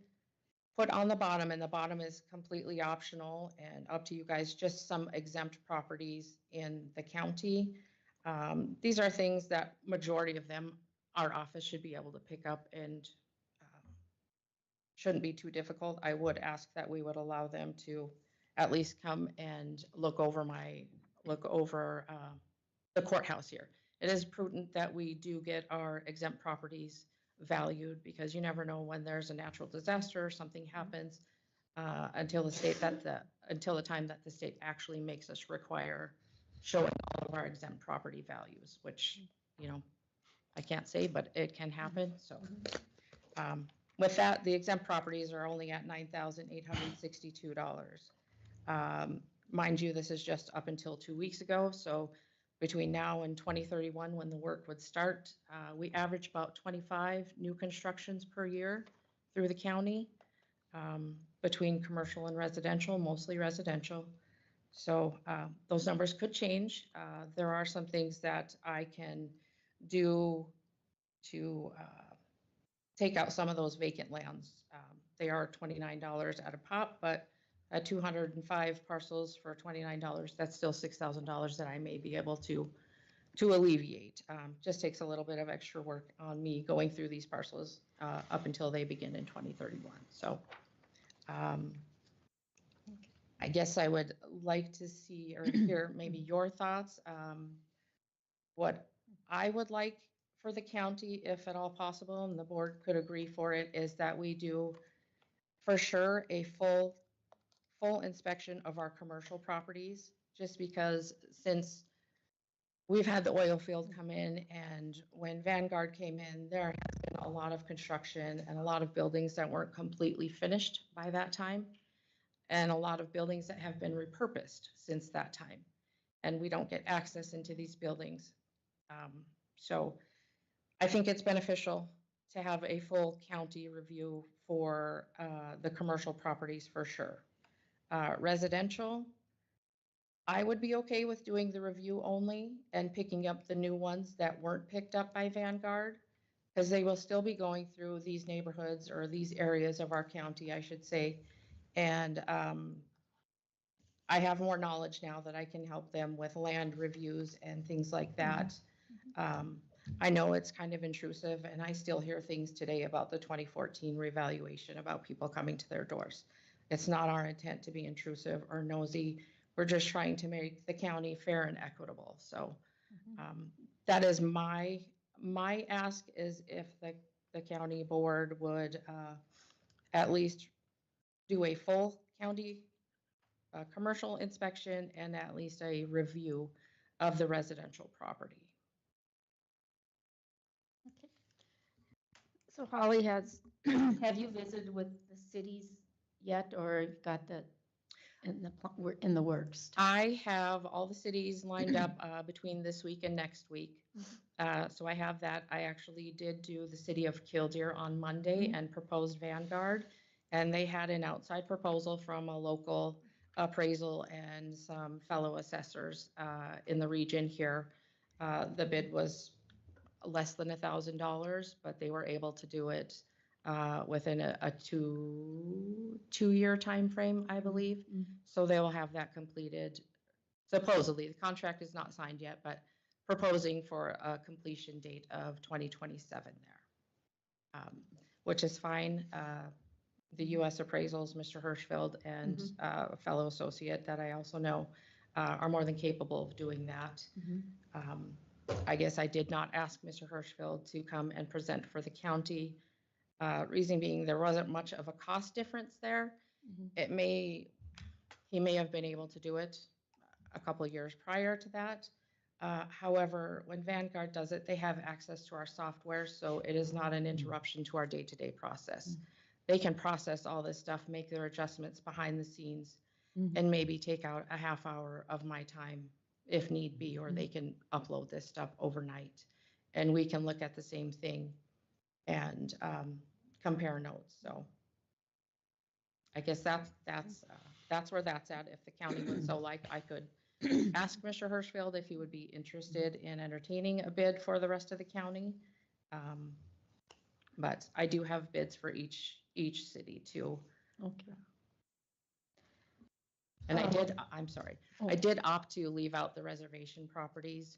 put on the bottom, and the bottom is completely optional and up to you guys, just some exempt properties in the county. These are things that majority of them our office should be able to pick up and shouldn't be too difficult. I would ask that we would allow them to at least come and look over the courthouse here. It is prudent that we do get our exempt properties valued because you never know when there's a natural disaster or something happens until the time that the state actually makes us require showing all of our exempt property values, which, you know, I can't say, but it can happen. So with that, the exempt properties are only at $9,862. Mind you, this is just up until 2 weeks ago. So between now and 2031, when the work would start, we average about 25 new constructions per year through the county, between commercial and residential, mostly residential. So those numbers could change. There are some things that I can do to take out some of those vacant lands. They are $29 at a pop, but at 205 parcels for $29, that's still $6,000 that I may be able to alleviate. Just takes a little bit of extra work on me going through these parcels up until they begin in 2031. So I guess I would like to see or hear maybe your thoughts. What I would like for the county, if at all possible, and the board could agree for it, is that we do for sure a full inspection of our commercial properties, just because since we've had the oil field come in and when Vanguard came in, there has been a lot of construction and a lot of buildings that weren't completely finished by that time, and a lot of buildings that have been repurposed since that time. And we don't get access into these buildings. So I think it's beneficial to have a full county review for the commercial properties for sure. Residential, I would be okay with doing the review only and picking up the new ones that weren't picked up by Vanguard, because they will still be going through these neighborhoods or these areas of our county, I should say. And I have more knowledge now that I can help them with land reviews and things like that. I know it's kind of intrusive, and I still hear things today about the 2014 revaluation about people coming to their doors. It's not our intent to be intrusive or nosy. We're just trying to make the county fair and equitable. So that is my ask, is if the county board would at least do a full county commercial inspection and at least a review of the residential property. So Holly, have you visited with the cities yet, or got that in the works? I have all the cities lined up between this week and next week. So I have that. I actually did do the city of Killdeer on Monday and proposed Vanguard, and they had an outside proposal from a local appraisal and some fellow assessors in the region here. The bid was less than $1,000, but they were able to do it within a two-year time frame, I believe. So they will have that completed. Supposedly, the contract is not signed yet, but proposing for a completion date of 2027 there, which is fine. The U.S. appraisals, Mr. Hirschfeld, and a fellow associate that I also know are more than capable of doing that. I guess I did not ask Mr. Hirschfeld to come and present for the county. Reason being, there wasn't much of a cost difference there. He may have been able to do it a couple of years prior to that. However, when Vanguard does it, they have access to our software, so it is not an interruption to our day-to-day process. They can process all this stuff, make their adjustments behind the scenes, and maybe take out a half hour of my time if need be, or they can upload this stuff overnight. And we can look at the same thing and compare notes. So I guess that's where that's at. If the county would so like, I could ask Mr. Hirschfeld if he would be interested in entertaining a bid for the rest of the county. But I do have bids for each city too. Okay. And I'm sorry, I did opt to leave out the reservation properties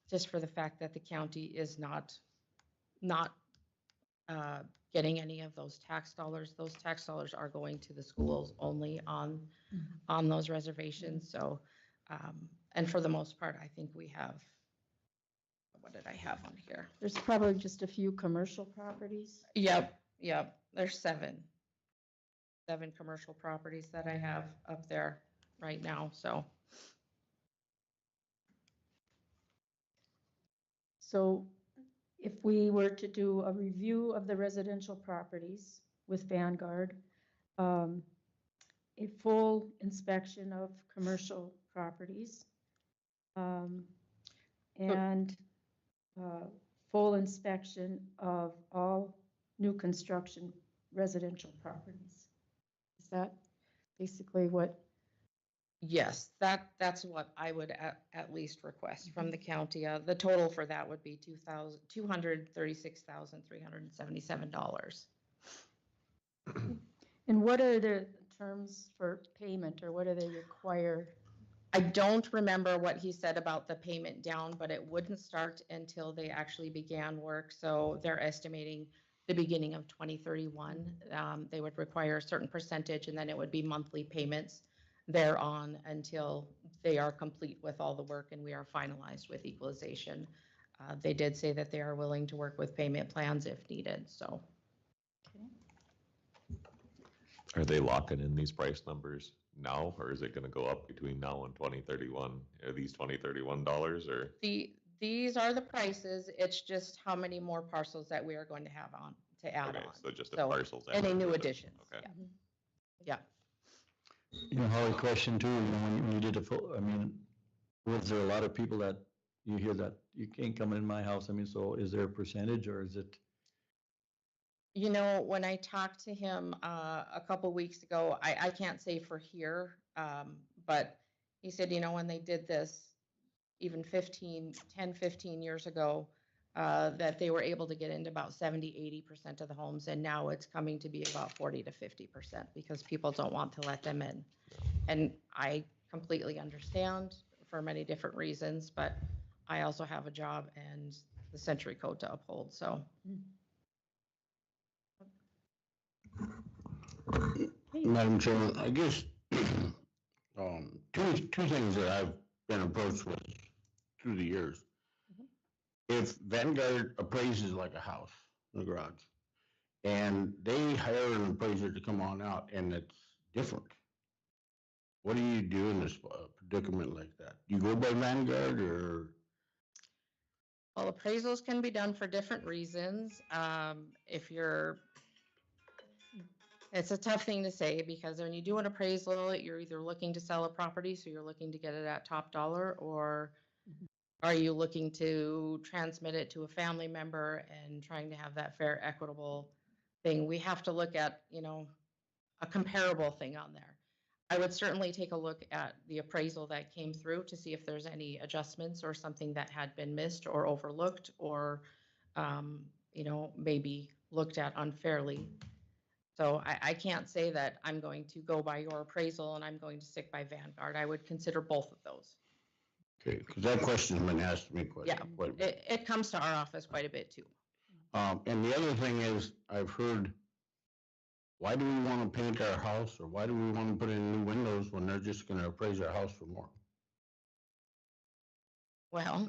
just for the fact that the county is not getting any of those tax dollars. Those tax dollars are going to the schools only on those reservations. So, and for the most part, I think we have, what did I have on here? There's probably just a few commercial properties. Yep. There's seven commercial properties that I have up there right now, so. So if we were to do a review of the residential properties with Vanguard, a full inspection of commercial properties, and full inspection of all new construction residential properties. Is that basically what? Yes, that's what I would at least request from the county. The total for that would be $236,377. And what are the terms for payment, or what do they require? I don't remember what he said about the payment down, but it wouldn't start until they actually began work. So they're estimating the beginning of 2031. They would require a certain percentage, and then it would be monthly payments thereon until they are complete with all the work and we are finalized with equalization. They did say that they are willing to work with payment plans if needed, so. Are they locking in these price numbers now, or is it gonna go up between now and 2031? Are these $2031 or? These are the prices. It's just how many more parcels that we are going to have on to add on. So just the parcels. Any new additions. Okay. Yeah. You know, Holly, question too, you know, when you did the full, I mean, was there a lot of people that you hear that you can't come in my house? I mean, so is there a percentage, or is it? You know, when I talked to him a couple weeks ago, I can't say for here, but he said, when they did this even 10, 15 years ago, that they were able to get into about 70-80% of the homes, and now it's coming to be about 40 to 50% because people don't want to let them in. And I completely understand for many different reasons, but I also have a job and the century code to uphold, so. Madam Chairman, I guess, two things that I've been approached with through the years. If Vanguard appraises like a house, a garage, and they hire an appraiser to come on out and it's different, what do you do in this predicament like that? You go by Vanguard or? Well, appraisals can be done for different reasons. It's a tough thing to say because when you do an appraisal, you're either looking to sell a property, so you're looking to get it at top dollar, or are you looking to transmit it to a family member and trying to have that fair, equitable thing? We have to look at, a comparable thing on there. I would certainly take a look at the appraisal that came through to see if there's any adjustments or something that had been missed or overlooked or, maybe looked at unfairly. So I can't say that I'm going to go by your appraisal and I'm going to stick by Vanguard. I would consider both of those. Okay, because that question's been asked to me quite a bit. It comes to our office quite a bit too. And the other thing is, I've heard, why do we want to paint our house or why do we want to put in new windows when they're just going to appraise our house for more? Well,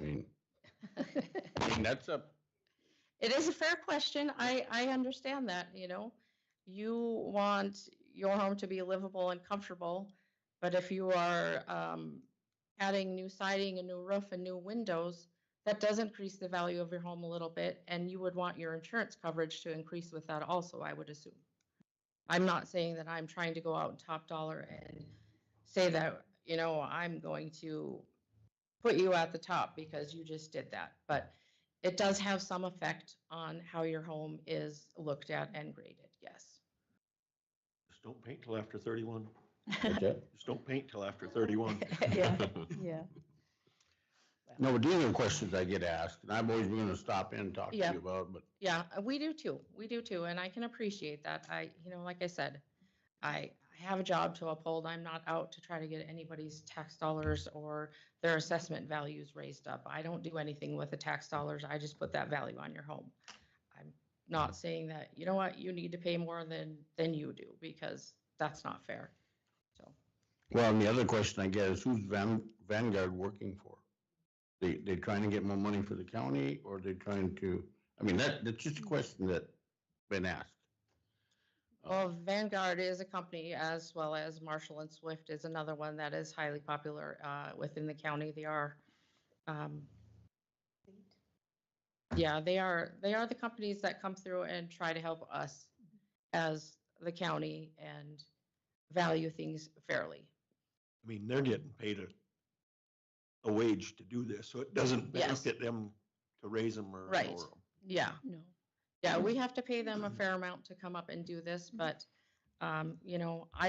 that's it is a fair question. I understand that, you want your home to be livable and comfortable, but if you are adding new siding, a new roof, and new windows, that does increase the value of your home a little bit, and you would want your insurance coverage to increase with that also, I would assume. I'm not saying that I'm trying to go out and top dollar and say that, I'm going to put you at the top because you just did that, but it does have some effect on how your home is looked at and graded, yes. Just don't paint till after 31. Okay. Just don't paint till after 31. Yeah, yeah. No, but these are questions I get asked, and I'm always going to stop in and talk to you about, but. Yeah, we do too. We do too, and I can appreciate that. Like I said, I have a job to uphold. I'm not out to try to get anybody's tax dollars or their assessment values raised up. I don't do anything with the tax dollars. I just put that value on your home. I'm not saying that, you need to pay more than you do, because that's not fair. So. Well, and the other question I get is, who's Vanguard working for? They trying to get more money for the county, or they trying to, that's just a question that's been asked. Well, Vanguard is a company, as well as Marshall and Swift is another one that is highly popular within the county. They are, they are the companies that come through and try to help us as the county and value things fairly. They're getting paid a wage to do this, so it doesn't benefit them to raise them or lower them. Yeah. No. Yeah, we have to pay them a fair amount to come up and do this, but, I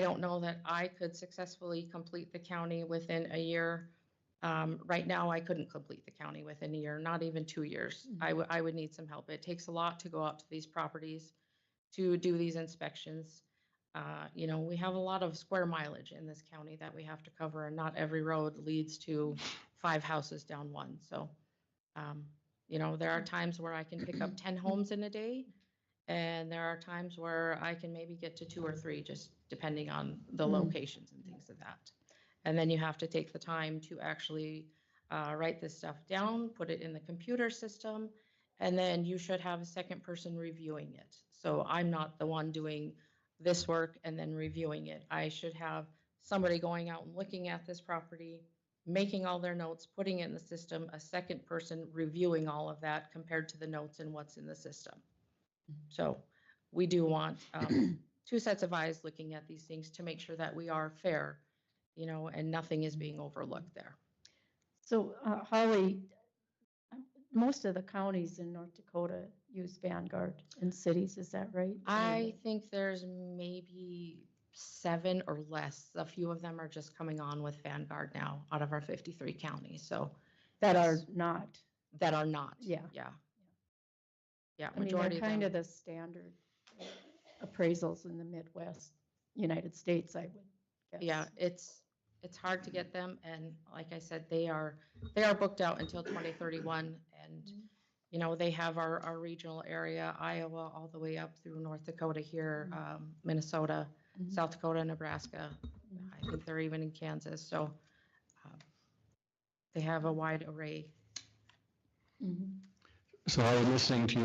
don't know that I could successfully complete the county within a year. Right now, I couldn't complete the county within a year, not even 2 years. I would need some help. It takes a lot to go out to these properties to do these inspections. We have a lot of square mileage in this county that we have to cover, and not every road leads to 5 houses down one. So, there are times where I can pick up 10 homes in a day, and there are times where I can maybe get to 2 or 3, just depending on the locations and things of that. And then you have to take the time to actually write this stuff down, put it in the computer system, and then you should have a second person reviewing it. So I'm not the one doing this work and then reviewing it. I should have somebody going out and looking at this property, making all their notes, putting it in the system, a second person reviewing all of that compared to the notes and what's in the system. So we do want 2 sets of eyes looking at these things to make sure that we are fair, and nothing is being overlooked there. So Holly, most of the counties in North Dakota use Vanguard in cities, is that right? I think there's maybe 7 or less. A few of them are just coming on with Vanguard now out of our 53 counties, so. That are yes, not. That are not. Yeah. Yeah. Yeah, I mean, majority they're of kind them. of the standard appraisals in the Midwest, United States, I would guess. Yeah, it's hard to get them, and like I said, they are booked out until 2031, and you know, they have our regional area, Iowa, all the way up through North Dakota here, Minnesota, South Dakota, Nebraska. I think they're even in Kansas, so they have a wide array. So I was listening to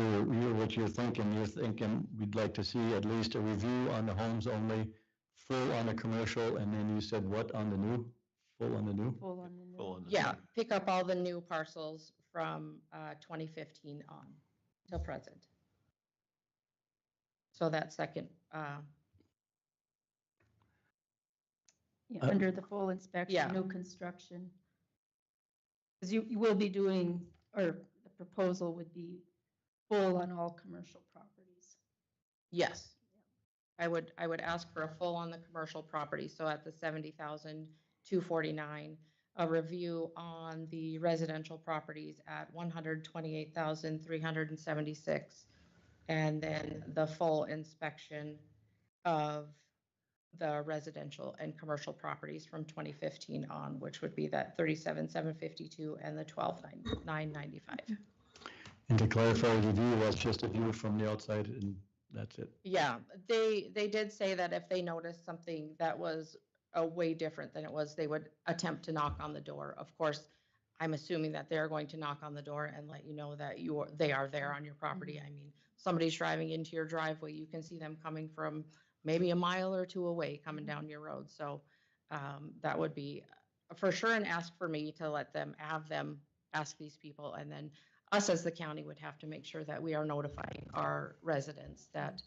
what you're thinking. You're thinking we'd like to see at least a review on the homes only, full on the commercial, and then you said what on the new? Full on the new? Full on the new. Full on the- Yeah, pick up all the new parcels from 2015 on till present. So that second, Yeah, under the full inspection, yeah. new construction. Because you will be doing, or the proposal would be full on all commercial properties. yes. I would ask for a full on the commercial property, so at the 70,249, a review on the residential properties at 128,376, and then the full inspection of the residential and commercial properties from 2015 on, which would be that 37,752 and the 12,995. And to clarify, the view was just a view from the outside and that's it. Yeah, they did say that if they noticed something that was a way different than it was, they would attempt to knock on the door. Of course, I'm assuming that they're going to knock on the door and let you know that they are there on your property. I mean, somebody's driving into your driveway, you can see them coming from maybe a mile or two away coming down your road. So that would be for sure an ask for me to have them ask these people, and then us as the county would have to make sure that we are notifying our residents that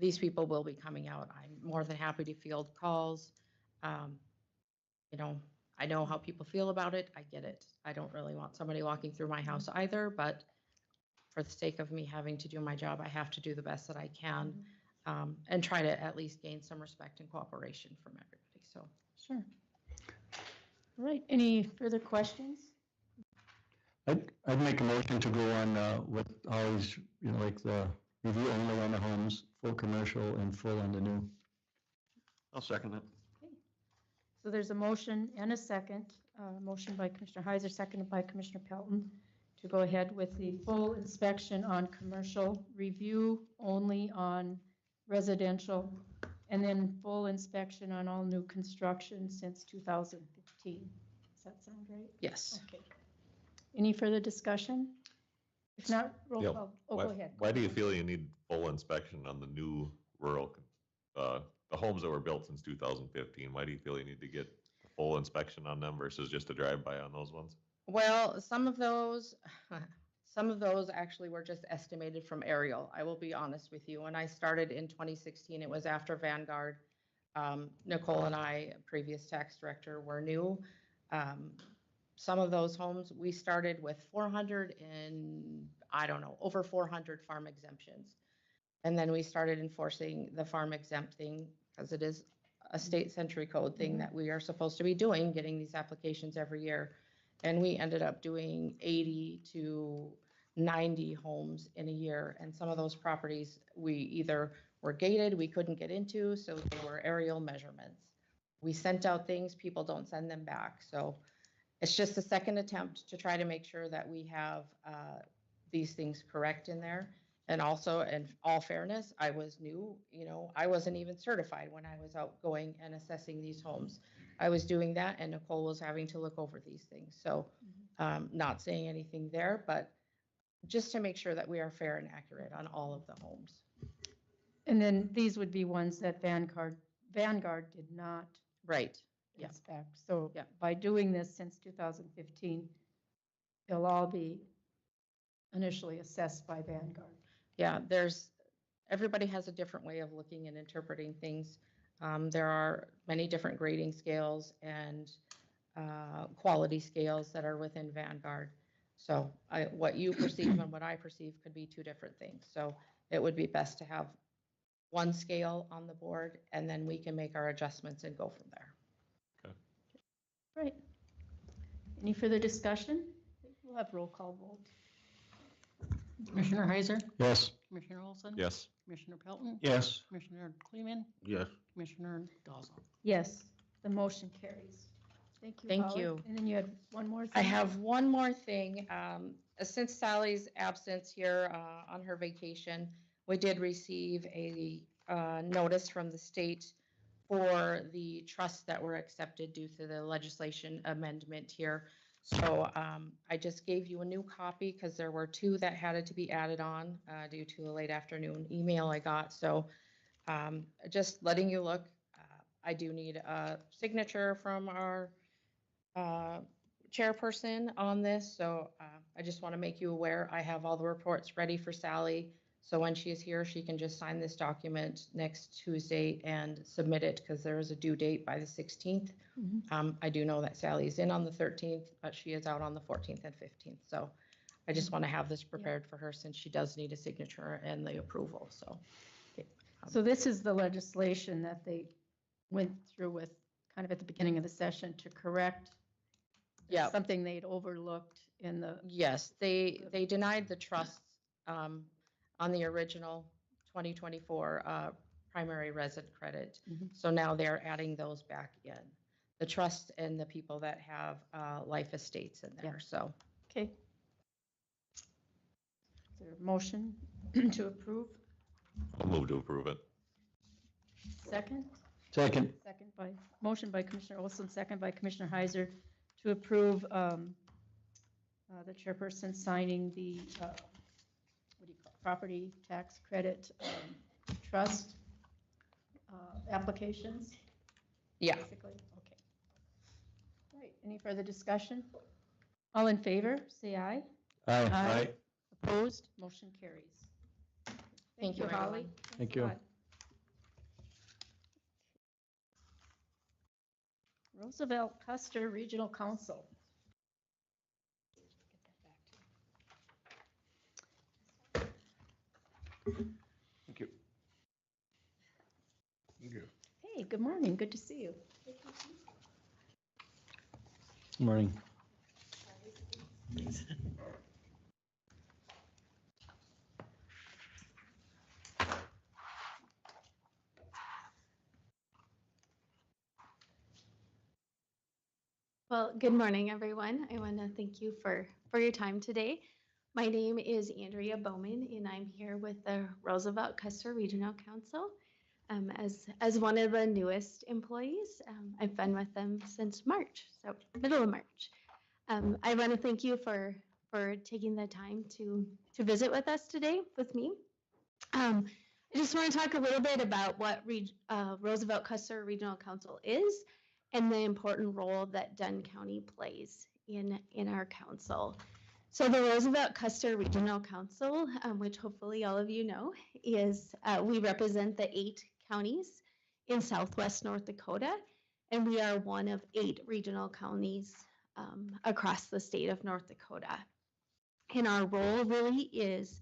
these people will be coming out. I'm more than happy to field calls. You know, I know how people feel about it. I get it. I don't really want somebody walking through my house either, but for the sake of me having to do my job, I have to do the best that I can, and try to at least gain some respect and cooperation from everybody. So, sure. All right, any further questions? I'd make a motion to go on with always, you know, like the review only on the homes, full commercial and full on the new. I'll second that. Okay. So there's a motion and a second, motion by Commissioner Heiser, seconded by Commissioner Pelton, to go ahead with the full inspection on commercial, review only on residential, and then full inspection on all new construction since 2015. Does that sound right? yes. Okay. Any further discussion? If not, roll Yeah. call. Oh, Why- go ahead. Why do you feel you need full inspection on the new rural, the homes that were built since 2015? Why do you feel you need to get a full inspection on them versus just a drive-by on those ones? Well, some of those actually were just estimated from aerial. I will be honest with you. When I started in 2016, it was after Vanguard. Nicole and I, previous tax director, were new. Some of those homes, we started with 400 and, I don't know, over 400 farm exemptions. And then we started enforcing the farm exempt thing, because it is a state century code thing that we are supposed to be doing, getting these applications every year. And we ended up doing 80 to 90 homes in a year. And some of those properties, we either were gated, we couldn't get into, so they were aerial measurements. We sent out things, people don't send them back. So it's just a second attempt to try to make sure that we have these things correct in there. And also, in all fairness, I was new, you know, I wasn't even certified when I was out going and assessing these homes. I was doing that, and Nicole was having to look over these things. So not saying anything there, but just to make sure that we are fair and accurate on all of the homes. And then these would be ones that Vanguard did not Right. Yeah. inspect. So Yeah. by doing this since 2015, they'll all be initially assessed by Vanguard. Yeah, everybody has a different way of looking and interpreting things. There are many different grading scales and quality scales that are within Vanguard. So what you perceive and what I perceive could be two different things. So it would be best to have one scale on the board, and then we can make our adjustments and go from there. Right. Any further discussion? We'll have roll call vote. Commissioner Heiser? Yes. Commissioner Olson? Yes. Commissioner Pelton? Yes. Commissioner Kleeman? Yes. Commissioner Dalzell? Yes, the motion carries. Thank you. Thank Holly. you. And then you had one more thing? I have one more thing. Since Sally's absence here on her vacation, we did receive a notice from the state for the trusts that were accepted due to the legislation amendment here. So I just gave you a new copy because there were two that had to be added on due to a late afternoon email I got. So just letting you look. I do need a signature from our chairperson on this. So I just want to make you aware, I have all the reports ready for Sally. So when she is here, she can just sign this document next Tuesday and submit it because there is a due date by the 16th. I do know that Sally is in on the 13th, but she is out on the 14th and 15th. So I just want to have this prepared for her since she does need a signature and the approval. So, okay. So this is the legislation that they went through with kind of at the beginning of the session to correct Yeah. something they'd overlooked in the. Yes, they denied the trusts on the original 2024 primary resident credit. So now they're adding those back in. The trust and the people that have life estates in there, so. Okay. Is there a motion to approve? I'll move to approve it. Second? Second. Second by, motion by Commissioner Olson, second by Commissioner Heiser to approve the chairperson signing the, what do you call it, property tax credit trust applications? Yeah. Basically, okay. Right, any further discussion? All in favor, say aye. Aye. Opposed, motion carries. Thank you, Holly. everyone. Thank Thanks a you. lot. Roosevelt Custer Regional Council. Thank you. Hey, good morning, good to see you. Morning. Well, good morning, everyone. I want to thank you for your time today. My name is Andrea Bowman, and I'm here with the Roosevelt Custer Regional Council as one of the newest employees. I've been with them since March, so middle of March. I want to thank you for taking the time to visit with us today with me. I just want to talk a little bit about what Roosevelt Custer Regional Council is and the important role that Dunn County plays in our council. So the Roosevelt Custer Regional Council, which hopefully all of you know, is we represent the 8 counties in southwest North Dakota, and we are one of 8 regional counties across the state of North Dakota. And our role really is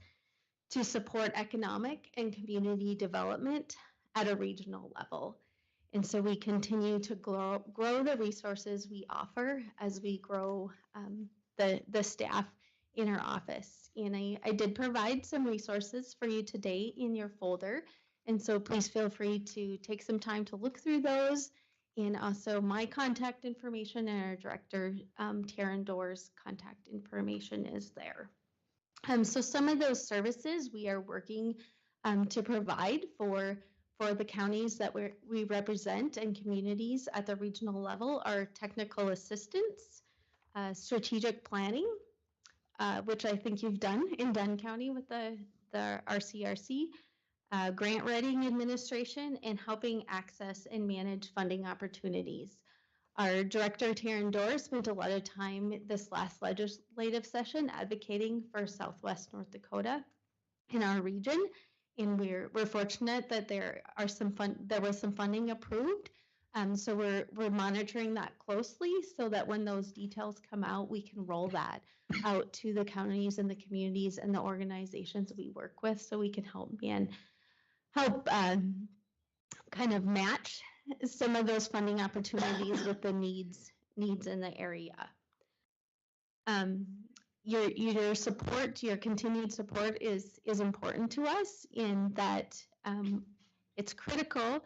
to support economic and community development at a regional level. And so we continue to grow the resources we offer as we grow the staff in our office. And I did provide some resources for you today in your folder. And so please feel free to take some time to look through those. And also my contact information and our director, Taryn Doerr's contact information is there. So some of those services we are working to provide for the counties that we represent and communities at the regional level are technical assistance, strategic planning, which I think you've done in Dunn County with the RCRC, grant writing administration, and helping access and manage funding opportunities. Our director, Taryn Doerr, spent a lot of time this last legislative session advocating for Southwest North Dakota in our region. And we're fortunate that there was some funding approved. So we're monitoring that closely so that when those details come out, we can roll that out to the counties and the communities and the organizations we work with so we can help help kind of match some of those funding opportunities with the needs in the area. Your support, your continued support is important to us in that it's critical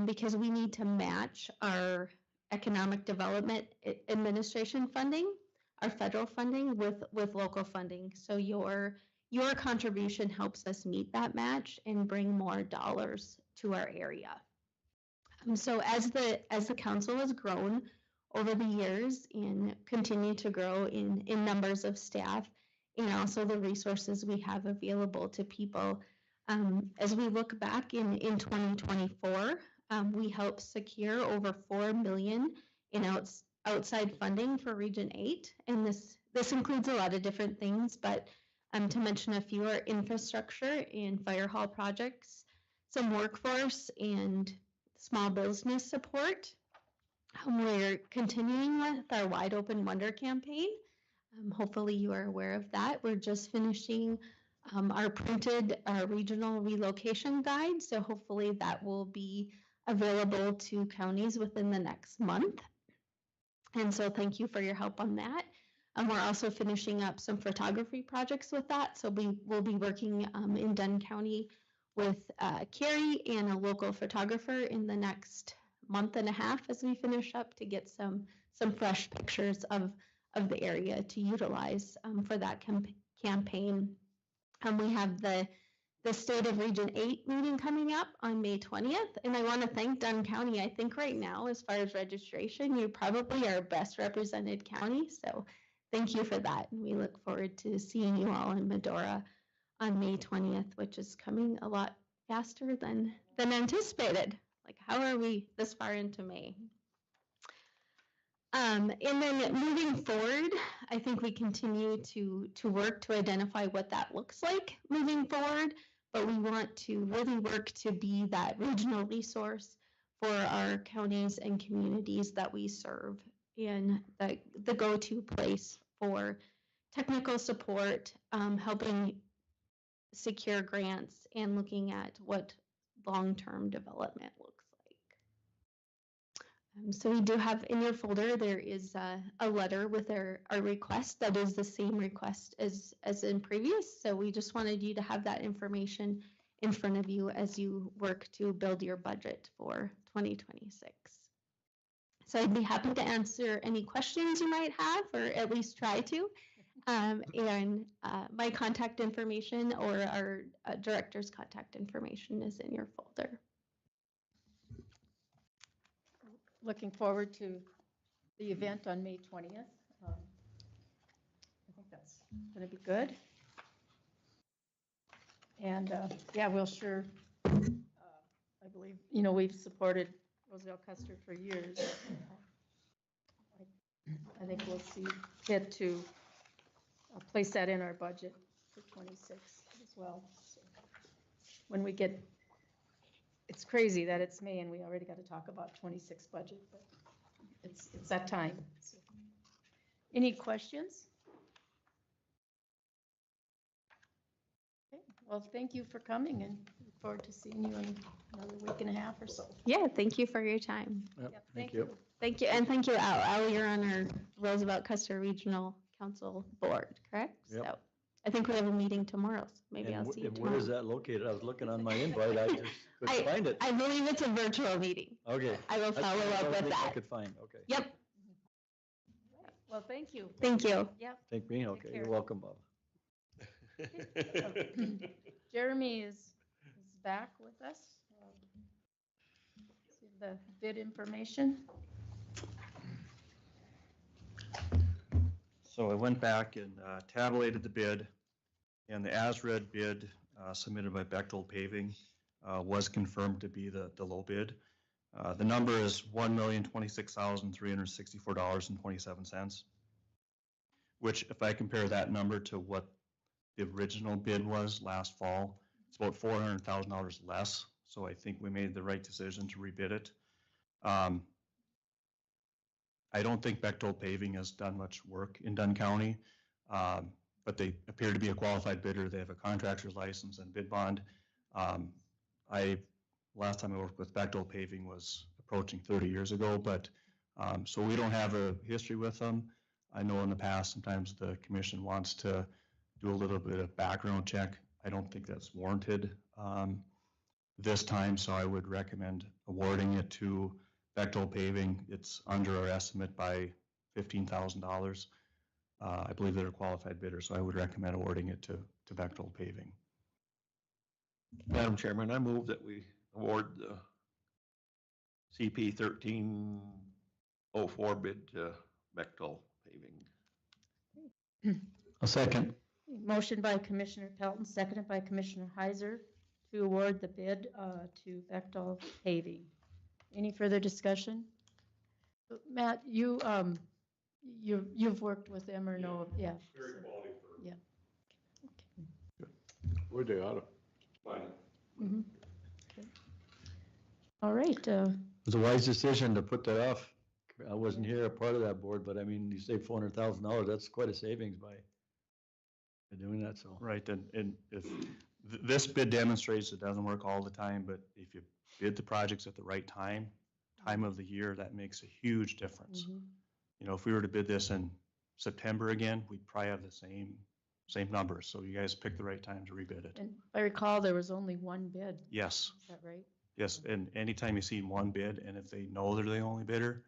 because we need to match our economic development administration funding, our federal funding with local funding. So your contribution helps us meet that match and bring more dollars to our area. So as the council has grown over the years and continue to grow in numbers of staff and also the resources we have available to people, as we look back in 2024, we helped secure over $4 million in outside funding for Region 8, and this includes a lot of different things, but to mention a few are infrastructure and fire hall projects, some workforce and small business support. We're continuing with our Wide Open Wonder campaign. Hopefully you are aware of that. We're just finishing our printed regional relocation guide, so hopefully that will be available to counties within the next month. And so thank you for your help on that. We're also finishing up some photography projects with that, so we'll be working in Dunn County with Carrie and a local photographer in the next month and a half as we finish up to get some fresh pictures of the area to utilize for that campaign. We have the State of Region 8 meeting coming up on May 20th, and I want to thank Dunn County. I think right now, as far as registration, you probably are best represented county, so thank you for that. And we look forward to seeing you all in Medora on May 20th, which is coming a lot faster than anticipated. Like, how are we this far into May? And then moving forward, I think we continue to work to identify what that looks like moving forward, but we want to really work to be that regional resource for our counties and communities that we serve, and the go-to place for technical support, helping secure grants, and looking at what long-term development looks like. So we do have in your folder, there is a letter with our request that is the same request as in previous. So we just wanted you to have that information in front of you as you work to build your budget for 2026. So I'd be happy to answer any questions you might have, or at least try to. And my contact information or our director's contact information is in your folder. Looking forward to the event on May 20th. I think that's going to be good. And yeah, we'll sure, I believe, we've supported Roosevelt Custer for years. I think we'll see fit to place that in our budget for 26 as well. So when we get, it's crazy that it's May and we already got to talk about 26 budget, but it's that time. So, any questions? Okay. Well, thank you for coming, and look forward to seeing you in another week and a half or so. Yeah, thank you for your time. Yep, thank you. Thank you, and thank you, Al. Al, you're on our Roosevelt Custer Regional Council Board, correct? Yep. So I think we have a meeting tomorrow, so maybe I'll see you tomorrow. Where is that located? I was looking on my invite, I just couldn't find it. I believe it's a virtual meeting. Okay. I will follow up with that. I could find, okay. Yep. Well, thank you. Thank you. Yep. Thank me, okay, you're welcome, Bob. Jeremy is back with us. See the bid information. So I went back and tabulated the bid, and the as-read bid submitted by Bechtel Paving was confirmed to be the low bid. The number is $1,026,364.27, which if I compare that number to what the original bid was last fall, it's about $400,000 less. So I think we made the right decision to rebid it. I don't think Bechtel Paving has done much work in Dunn County, but they appear to be a qualified bidder. They have a contractor's license and bid bond. Last time I worked with Bechtel Paving was approaching 30 years ago, but, so we don't have a history with them. I know in the past, sometimes the commission wants to do a little bit of background check. I don't think that's warranted this time, so I would recommend awarding it to Bechtel Paving. It's under our estimate by $15,000. I believe they're a qualified bidder, so I would recommend awarding it to Bechtel Paving. Madam Chairman, I move that we award the CP 1304 bid to Bechtel Paving. A second. Motion by Commissioner Pelton, seconded by Commissioner Heiser to award the bid to Bechtel Paving. Any further discussion? Matt, you've worked with them or no? Yeah. Very quality firm. Yeah. Where'd they out of? Mm-hmm. Okay. All right. It was a wise decision to put that off. I wasn't here, a part of that board, but I mean, you save $400,000, that's quite a savings by doing that, so. Right, and if, this bid demonstrates it doesn't work all the time, but if you bid the projects at the right time of the year, that makes a huge difference. Mhm. You know, if we were to bid this in September again, we'd probably have the same numbers, so you guys pick the right time to rebid it. And if I recall, there was only one bid. Yes, Is that right? yes, and anytime you see one bid, and if they know they're the only bidder,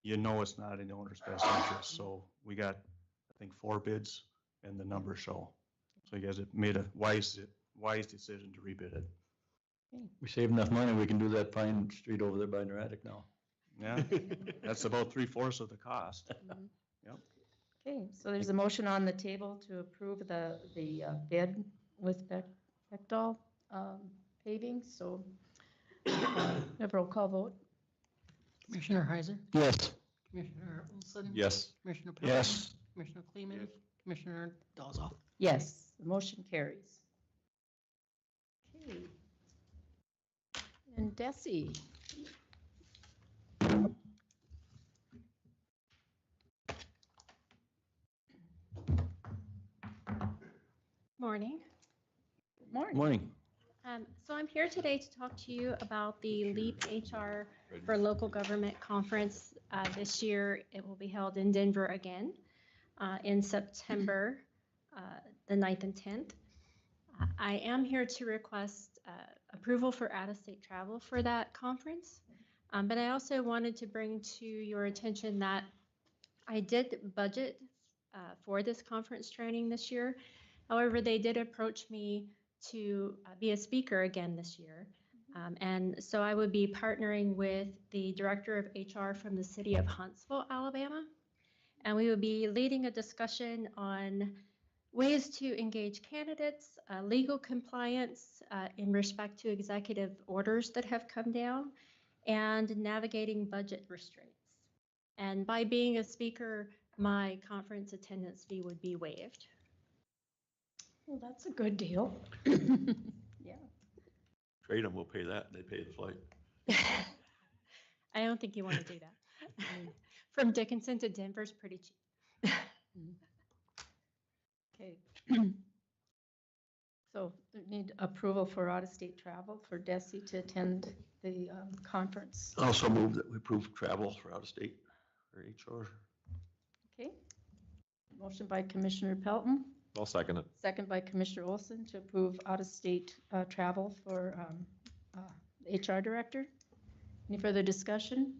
you know it's not in the owner's best interest. So we got, I think, 4 bids, and the numbers show. So you guys have made a wise decision to rebid it. We save enough money, we can do that Pine Street over there by Naratic now. Yeah, that's about 3/4 of the cost. Mhm. Yep. Okay, so there's a motion on the table to approve the bid with Bechtel Paving, so have a roll call vote. Commissioner Heiser? Yes. Commissioner Olson? Yes. Commissioner Pelton? Yes. Commissioner Kleeman? Commissioner Dolzoff? Yes, the motion carries. Okay. And Desi? Morning. Good morning. Morning. So I'm here today to talk to you about the LEAP HR for Local Government Conference. This year, it will be held in Denver again in September, the 9th and 10th. I am here to request approval for out-of-state travel for that conference. But I also wanted to bring to your attention that I did budget for this conference training this year. However, they did approach me to be a speaker again this year. And so I would be partnering with the Director of HR from the city of Huntsville, Alabama. And we would be leading a discussion on ways to engage candidates, legal compliance in respect to executive orders that have come down, and navigating budget restraints. And by being a speaker, my conference attendance fee would be waived. Well, that's a good deal. Yeah. Trade them, we'll pay that, they pay the flight. I don't think you want to do that. From Dickinson to Denver is pretty cheap. Okay. So we need approval for out-of-state travel for Desi to attend the conference. Also move that we approve travel for out-of-state or HR. Okay. Motion by Commissioner Pelton, I'll second it. second by Commissioner Olson to approve out-of-state travel for HR Director. Any further discussion?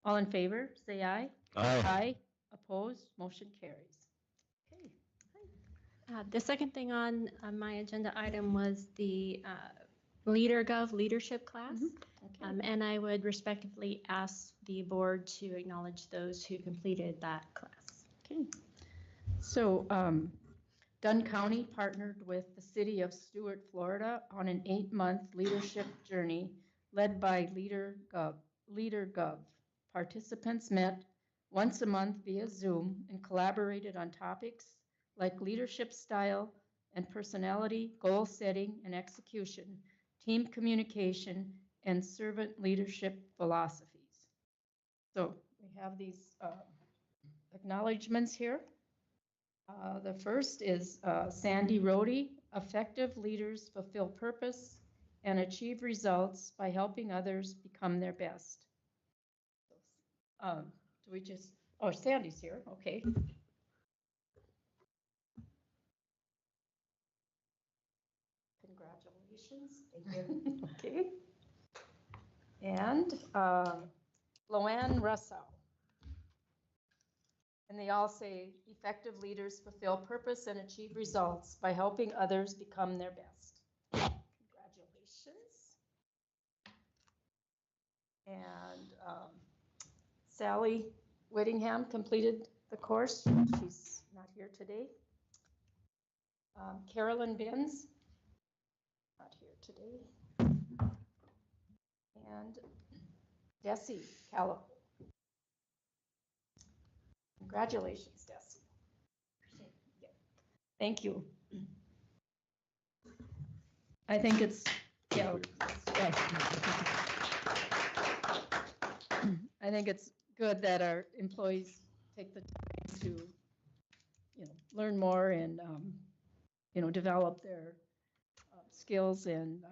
All in favor, say aye. Aye. Aye. Opposed, motion carries. Okay. The second thing on my agenda item was the LeaderGov leadership class. Okay. And I would respectively ask the board to acknowledge those who completed that class. Okay. So Dunn County partnered with the city of Stuart, Florida on an 8-month leadership journey led by LeaderGov. Participants met once a month via Zoom and collaborated on topics like leadership style and personality, goal setting and execution, team communication, and servant leadership philosophies. So we have these acknowledgements here. The first is Sandy Rohde, effective leaders fulfill purpose and achieve results by helping others become their best. Do we just, oh, Sandy's here, okay. Congratulations. Thank you. Okay. And Loanne Russell. And they all say, effective leaders fulfill purpose and achieve results by helping others become their best. Congratulations. And Sally Whittingham completed the course. She's not here today. Carolyn Binns, not here today. And Desi Callo. Congratulations, Desi. Thank you. I think it's, yeah. I think it's good that our employees take the time to, learn more and, develop their skills and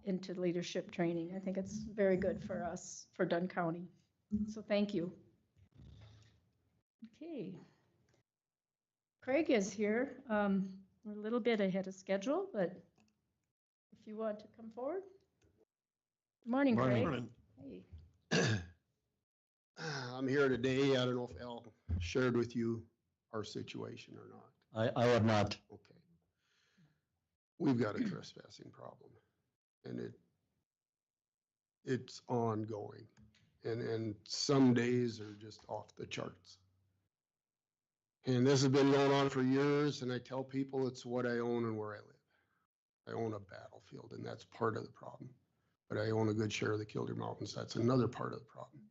into leadership training. I think it's very good for us, for Dunn County. So thank you. Okay. Craig is here. We're a little bit ahead of schedule, but if you want to come forward. Good morning, Craig. Morning. Hey. I'm here today. I don't know if Al shared with you our situation or not. I have not. Okay. We've got a trespassing problem, and it's ongoing, and some days are just off the charts. And this has been going on for years, and I tell people it's what I own and where I live. I own a battlefield, and that's part of the problem. But I own a good share of the Kildare Mountains. That's another part of the problem.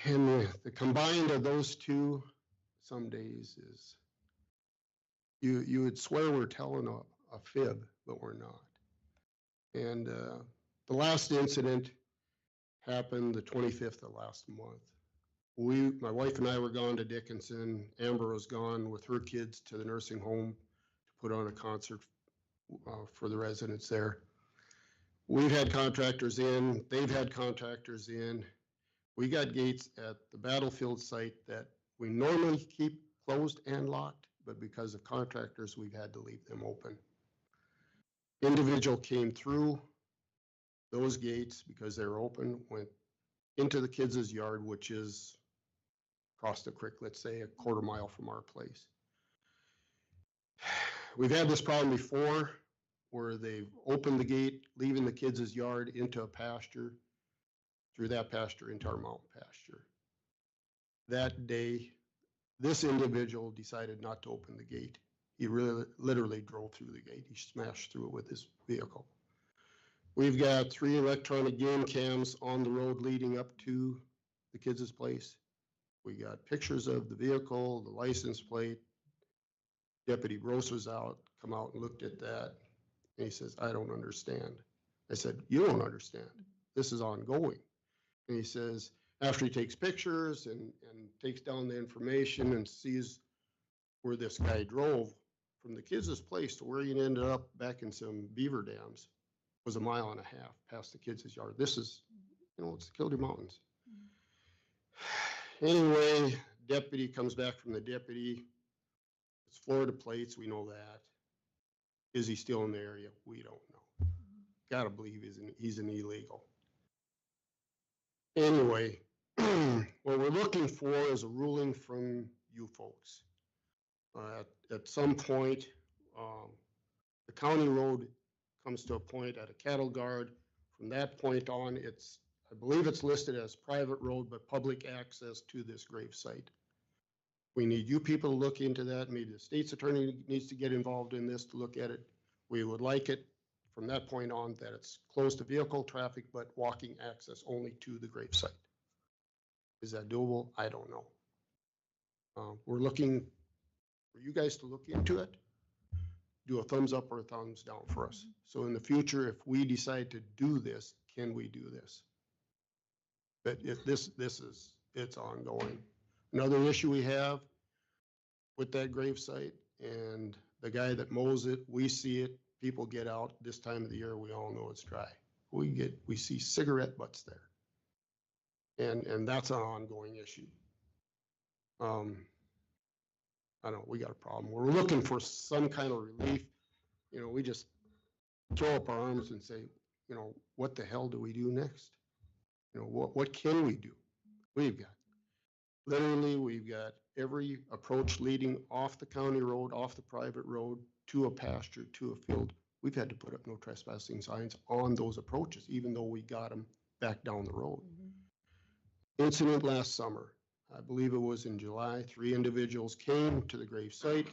And the combined of those two, some days is, you would swear we're telling a fib, but we're not. And the last incident happened the 25th of last month. My wife and I were gone to Dickinson. Amber was gone with her kids to the nursing home to put on a concert for the residents there. We've had contractors in, they've had contractors in. We got gates at the battlefield site that we normally keep closed and locked, but because of contractors, we've had to leave them open. Individual came through those gates because they were open, went into the kids' yard, which is across the creek, let's say a quarter mile from our place. We've had this problem before where they've opened the gate, leaving the kids' yard into a pasture, through that pasture into our mountain pasture. That day, this individual decided not to open the gate. He really literally drove through the gate. He smashed through it with his vehicle. We've got 3 electronic game cams on the road leading up to the kids' place. We got pictures of the vehicle, the license plate. Deputy Gross was out, come out and looked at that. And he says, I don't understand. I said, you don't understand. This is ongoing. And he says, after he takes pictures and takes down the information and sees where this guy drove from the kids' place to where he ended up back in some beaver dams was 1.5 miles past the kids' yard. This is, it's the Kildare Mountains. Anyway, deputy comes back from the deputy. It's Florida plates, we know that. Is he still in the area? We don't know. Gotta believe he's an illegal. Anyway, what we're looking for is a ruling from you folks. At some point, the county road comes to a point at a cattle guard. From that point on, I believe it's listed as private road, but public access to this grave site. We need you people to look into that. Maybe the state's attorney needs to get involved in this to look at it. We would like it from that point on that it's closed to vehicle traffic, but walking access only to the grave site. Is that doable? I don't know. We're looking for you guys to look into it. Do a thumbs up or a thumbs down for us. So in the future, if we decide to do this, can we do this? But if it's ongoing. Another issue we have with that grave site and the guy that mows it, we see it, people get out this time of the year, we all know it's dry. We see cigarette butts there. And that's an ongoing issue. I don't know, we got a problem. We're looking for some kind of relief. You know, we just throw up our arms and say, you know, what the hell do we do next? You know, what can we do? We've got every approach leading off the county road, off the private road, to a pasture, to a field. We've had to put up no trespassing signs on those approaches, even though we got them back down the road. Incident last summer, I believe it was in July, 3 individuals came to the grave site,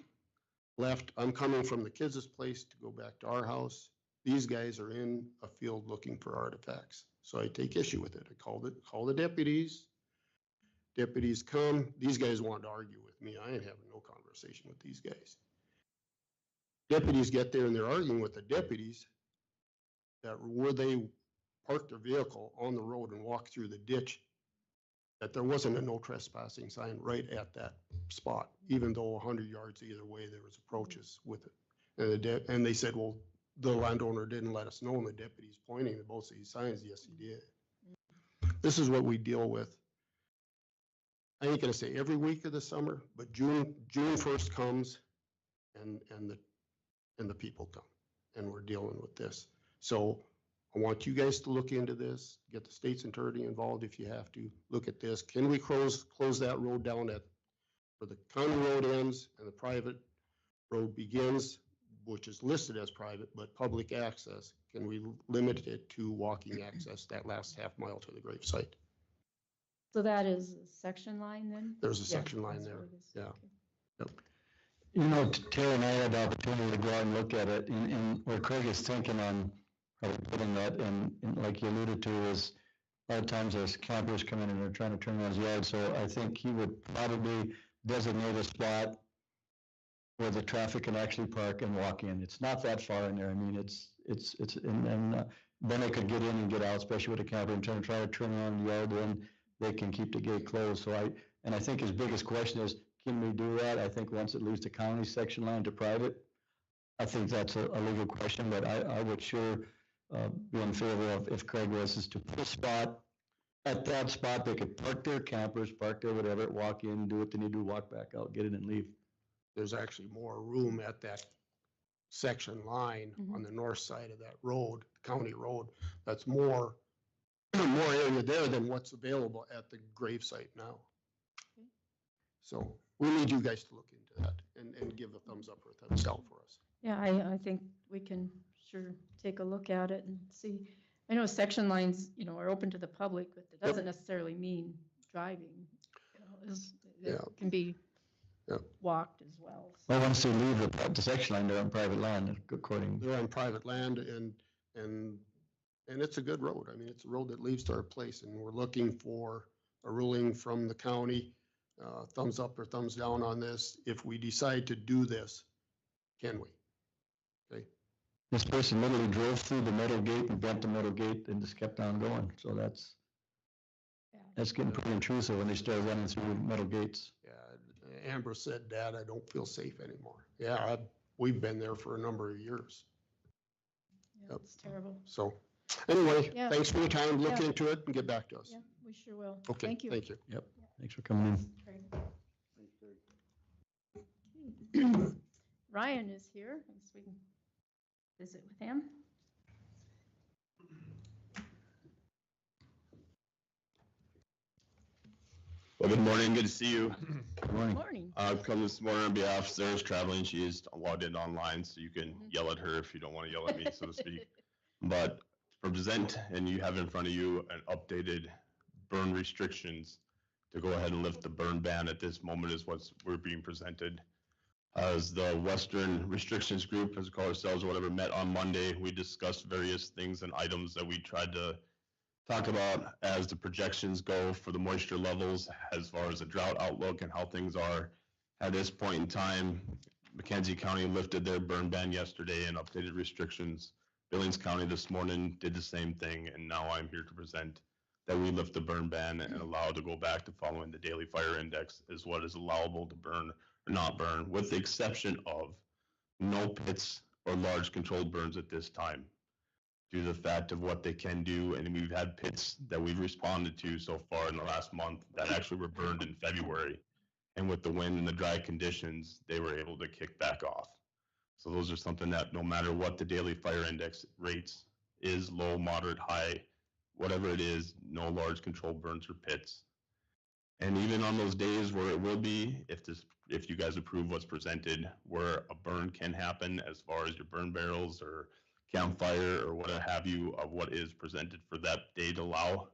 left. I'm coming from the kids' place to go back to our house. These guys are in a field looking for artifacts. So I take issue with it. I call the deputies. Deputies come. These guys wanted to argue with me. I ain't having no conversation with these guys. Deputies get there and they're arguing with the deputies that where they parked their vehicle on the road and walked through the ditch, that there wasn't a no trespassing sign right at that spot, even though 100 yards either way there was approaches with it. And they said, well, the landowner didn't let us know, and the deputy's pointing to both of these signs. Yes, he did. This is what we deal with. I ain't gonna say every week of the summer, but June 1st comes and the people come, and we're dealing with this. So I want you guys to look into this, get the state's attorney involved if you have to. Look at this. Can we close that road down where the county road ends and the private road begins, which is listed as private, but public access? Can we limit it to walking access that last half mile to the grave site? So that is a section line then? There's a Yeah, section line that's there. what it is. Yeah. Okay. Yep. You know, Terry and I had the opportunity to go out and look at it, and where Craig is thinking on probably putting that, and like you alluded to, is a lot of times there's campers come in and they're trying to turn around his yard, so I think he would probably designate a spot where the traffic can actually park and walk in. It's not that far in there. I mean, and then they could get in and get out, especially with a camper, and try to turn around the yard, then they can keep the gate closed. So I think his biggest question is, can we do that? I think once it leaves the county section line to private, I think that's a legal question, but I would sure be in favor of, if Craig was, is to put a spot, at that spot, they could park their campers, park their whatever, walk in, do what they need to do, walk back out, get in and leave. There's actually more room at that section line on the north side of that road, county road. That's more area there than what's available at the grave site now. Okay. So we need you guys to look into that and give a thumbs up or a thumbs down for us. Yeah, I think we can sure take a look at it and see. I know section lines, you know, are open to the public, but it doesn't necessarily mean driving. You know, it can be walked as well. So. Well, once they leave the section line, they're on private land, according. They're on private land, and it's a good road. I mean, it's a road that leads to our place, and we're looking for a ruling from the county, thumbs up or thumbs down on this. If we decide to do this, can we? Okay. This person literally drove through the metal gate and bent the metal gate and just kept on going. So that's getting pretty intrusive when they start running through metal gates. Yeah, Amber said, Dad, I don't feel safe anymore. Yeah, we've been there for a number of years. Yeah, it's terrible. So anyway, thanks for your time. Look into it and get back to us. Yeah, we sure will. Okay, Thank you. Thank you. Yep. Thanks for coming in. Ryan is here. I guess we can visit with him. Well, good morning. Good to see you. Good morning. Morning. I've come this morning on behalf of Sarah's traveling. She is logged in online, so you can yell at her if you don't want to yell at me, so to speak. But to present, and you have in front of you an updated burn restrictions to go ahead and lift the burn ban at this moment is what's we're being presented. As the Western Restrictions Group, as we call ourselves, or whatever, met on Monday, we discussed various things and items that we tried to talk about as the projections go for the moisture levels, as far as the drought outlook and how things are at this point in time. McKenzie County lifted their burn ban yesterday and updated restrictions. Billings County this morning did the same thing, and now I'm here to present that we lift the burn ban and allow to go back to following the daily fire index is what is allowable to burn or not burn, with the exception of no pits or large controlled burns at this time, due to the fact of what they can do. And we've had pits that we've responded to so far in the last month that actually were burned in February. And with the wind and the dry conditions, they were able to kick back off. So those are something that no matter what the daily fire index rates is, low, moderate, high, whatever it is, no large controlled burns or pits. And even on those days where it will be, if you guys approve what's presented, where a burn can happen as far as your burn barrels or campfire or what have you of what is presented for that day to allow,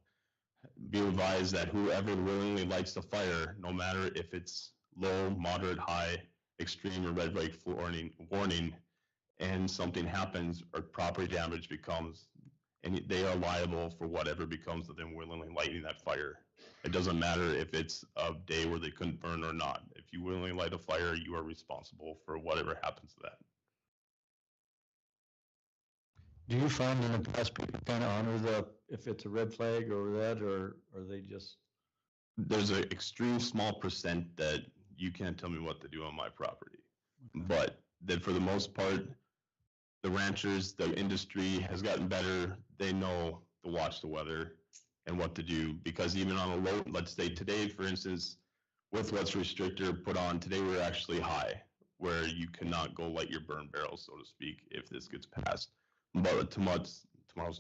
be advised that whoever willingly lights the fire, no matter if it's low, moderate, high, extreme, or red flag warning, and something happens or property damage becomes, and they are liable for whatever becomes of them willingly lighting that fire. It doesn't matter if it's a day where they couldn't burn or not. If you willingly light a fire, you are responsible for whatever happens to that. Do you find in the past people kind of honor if it's a red flag or red, or they just? There's an extreme small percent that you can't tell me what to do on my property. But then for the most part, the ranchers, the industry has gotten better. They know to watch the weather and what to do, because even on a low, let's say today, for instance, with what's restrictor put on, today we're actually high, where you cannot go light your burn barrel, so to speak, if this gets passed. But tomorrow's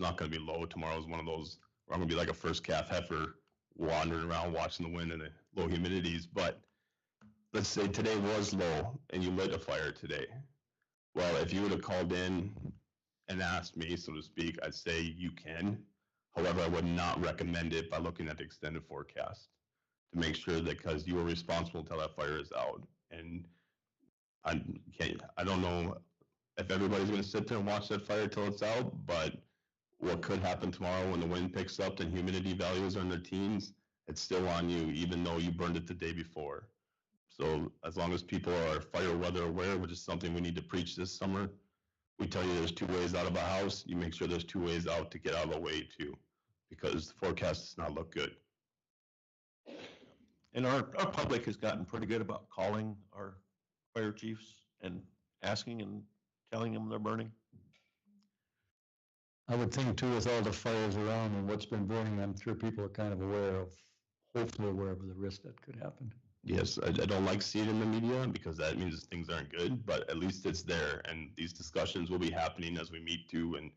not going to be low. Tomorrow's one of those where I'm going to be like a first calf heifer wandering around watching the wind and the low humidities. But let's say today was low and you lit a fire today. Well, if you would have called in and asked me, so to speak, I'd say you can. However, I would not recommend it by looking at the extended forecast to make sure that, because you are responsible until that fire is out. And I don't know if everybody's going to sit there and watch that fire till it's out, but what could happen tomorrow when the wind picks up and humidity values are in their teens, it's still on you, even though you burned it the day before. So as long as people are fire weather aware, which is something we need to preach this summer, we tell you there's 2 ways out of a house. You make sure there's 2 ways out to get out of the way too, because the forecast does not look good. And our public has gotten pretty good about calling our fire chiefs and asking and telling them they're burning. I would think too, with all the fires around and what's been burning, I'm sure people are kind of hopefully aware of the risk that could happen. Yes, I don't like seeing it in the media because that means things aren't good, but at least it's there. And these discussions will be happening as we meet too. And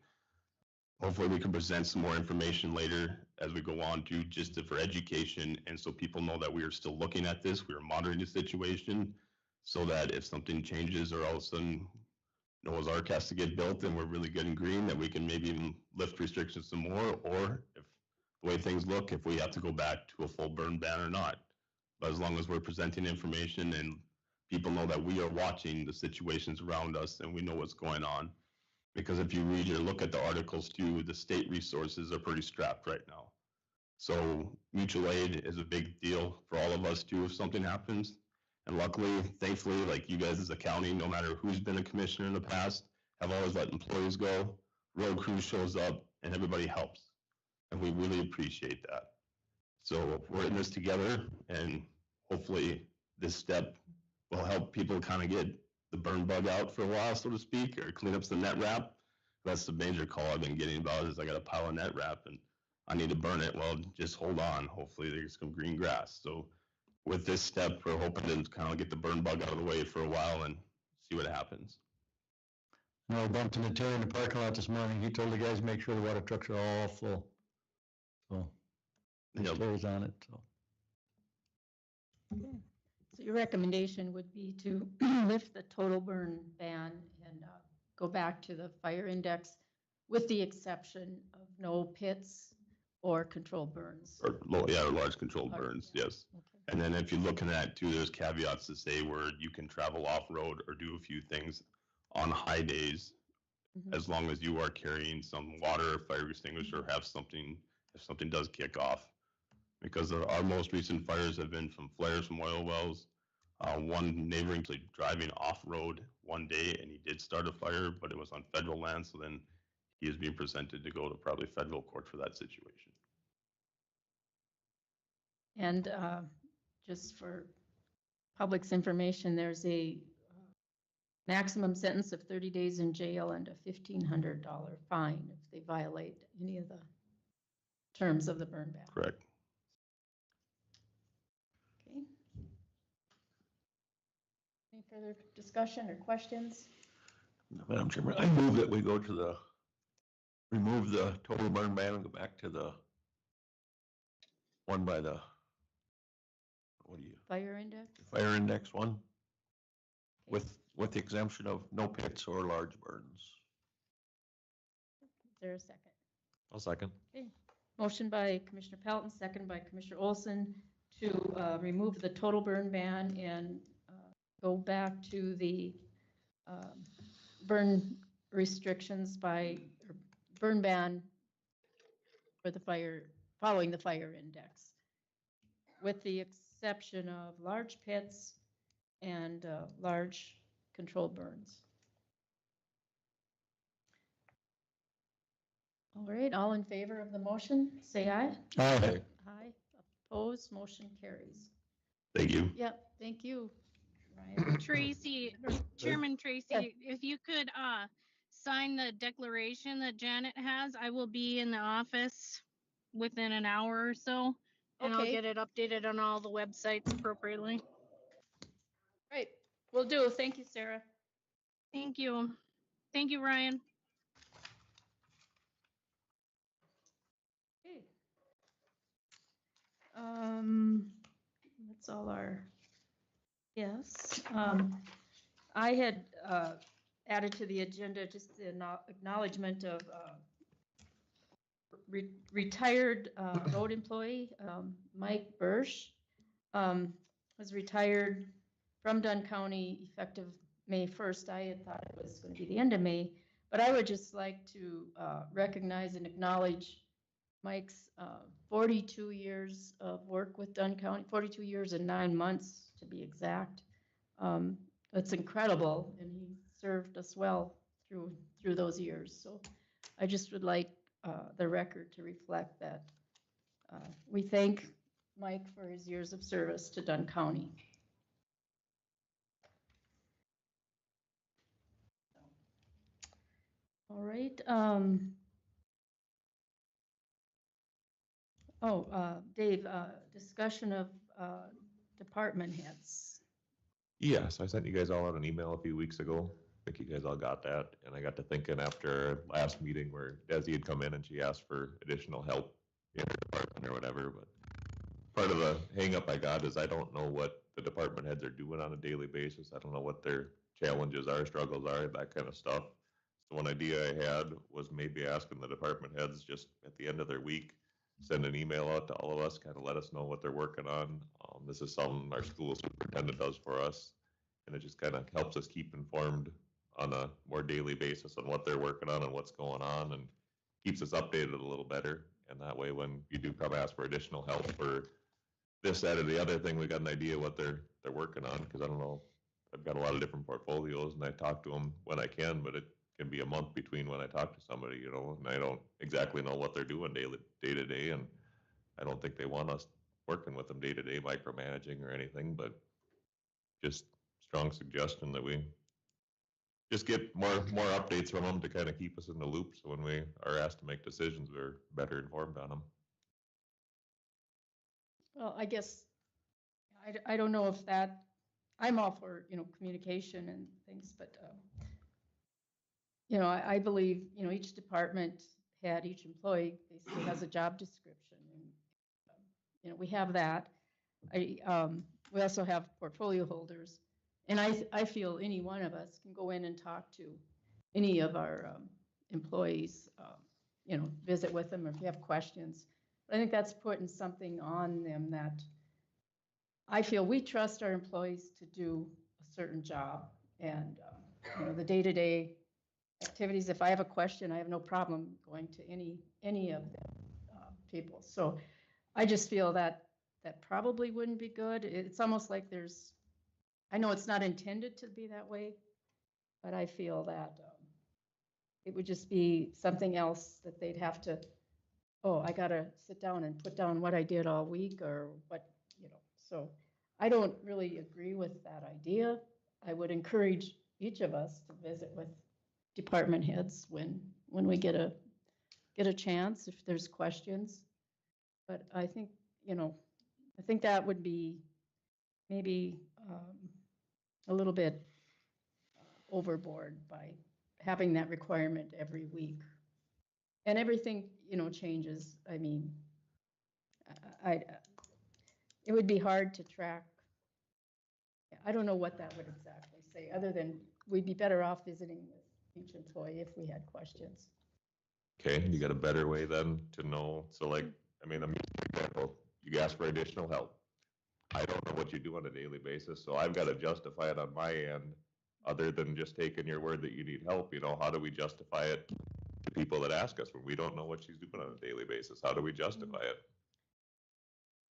hopefully we can present some more information later as we go on to just for education. And so people know that we are still looking at this, we are monitoring the situation, so that if something changes or all of a sudden Noah's Ark has to get built and we're really good and green, that we can maybe even lift restrictions some more, or if the way things look, if we have to go back to a full burn ban or not. But as long as we're presenting information and people know that we are watching the situations around us and we know what's going on. Because if you read or look at the articles too, the state resources are pretty strapped right now. So mutual aid is a big deal for all of us too if something happens. And luckily, thankfully, like you guys as a county, no matter who's been a commissioner in the past, have always let employees go. Road crew shows up and everybody helps. And we really appreciate that. So we're in this together, and hopefully this step will help people kind of get the burn bug out for a while, so to speak, or clean up some net wrap. That's the major call I've been getting about is I got a pile of net wrap and I need to burn it. Well, just hold on. Hopefully there's some green grass. So with this step, we're hoping to kind of get the burn bug out of the way for a while and see what happens. I bumped into Terry in the parking lot this morning. He told the guys make sure the water trucks are all full. So he stays on it. So. Okay. So your recommendation would be to lift the total burn ban and go back to the fire index with the exception of no pits or controlled burns. Or large controlled burns, yes. Okay. And then if you're looking at too, there's caveats to say where you can travel off-road or do a few things on high days, as long as you are carrying some water, fire extinguisher, have something, if something does kick off. Because our most recent fires have been from flares from oil wells. One neighboring driving off-road one day and he did start a fire, but it was on federal land, so then he is being presented to go to probably federal court for that situation. And just for public's information, there's a maximum sentence of 30 days in jail and a $1,500 fine if they violate any of the terms of the burn ban. Correct. Okay. Any further discussion or questions? Madam Chairman, I move that we go to remove the total burn ban and go back to the one by the, Fire index? fire index one? With the exemption of no pits or large burns. Is there a second? I'll second. Okay. Motion by Commissioner Pelton, second by Commissioner Olson to remove the total burn ban and go back to the burn restrictions or burn ban for the fire, following the fire index, with the exception of large pits and large controlled burns. All right, all in favor of the motion, say aye. Aye. Aye. Opposed, motion carries. Thank you. Yep, thank you, Ryan. Tracy, Chairman Tracy, if you could sign the declaration that Janet has, I will be in the office within an hour or so. And I'll Okay. get it updated on all the websites appropriately. Right, will do. Thank you, Sarah. Thank you. Thank you, Ryan. Okay. That's all our, yes. I had added to the agenda just the acknowledgement of retired road employee, Mike Bursch, was retired from Dunn County effective May 1st. I had thought it was going to be the end of May, but I would just like to recognize and acknowledge Mike's 42 years of work with Dunn County, 42 years and 9 months to be exact. That's incredible, and he served us well through those years. So I just would like the record to reflect that we thank Mike for his years of service to Dunn County. All right. Dave, discussion of department heads. Yes, I sent you guys all out an email a few weeks ago. I think you guys all got that. And I got to thinking after last meeting where Desi had come in and she asked for additional help in her department or whatever. But part of the hang up I got is I don't know what the department heads are doing on a daily basis. I don't know what their challenges are, struggles are, that kind of stuff. So one idea I had was maybe asking the department heads just at the end of their week, send an email out to all of us, kind of let us know what they're working on. This is something our school superintendent does for us, and it just kind of helps us keep informed on a more daily basis on what they're working on and what's going on, and keeps us updated a little better. And that way, when you do come ask for additional help for this, that, or the other thing, we got an idea what they're working on. Because I don't know, I've got a lot of different portfolios, and I talk to them when I can, but it can be a month between when I talk to somebody, you know, and I don't exactly know what they're doing day to day, and I don't think they want us working with them day to day, micromanaging or anything, but just strong suggestion that we just get more updates from them to kind of keep us in the loop, so when we are asked to make decisions, we're better informed on them. Well, I guess, I don't know if that, I'm all for, communication and things, but, I believe, each department head, each employee basically has a job description. And, we have that. We also have portfolio holders. And I feel any one of us can go in and talk to any of our employees, visit with them if you have questions. But I think that's putting something on them that I feel we trust our employees to do a certain job. And, the day-to-day activities, if I have a question, I have no problem going to any of them people. So I just feel that probably wouldn't be good. It's almost like I know it's not intended to be that way, but I feel that it would just be something else that they'd have to, I got to sit down and put down what I did all week or what, so I don't really agree with that idea. I would encourage each of us to visit with department heads when we get a chance, if there's questions. But I think, I think that would be maybe a little bit overboard by having that requirement every week. And everything, changes. I mean, it would be hard to track. I don't know what that would exactly say, other than we'd be better off visiting with each employee if we had questions. Okay, you got a better way then to know, so like, I mean, I'm using an example, you ask for additional help. I don't know what you do on a daily basis, so I've got to justify it on my end, other than just taking your word that you need help. How do we justify it to people that ask us when we don't know what she's doing on a daily basis? How do we justify it?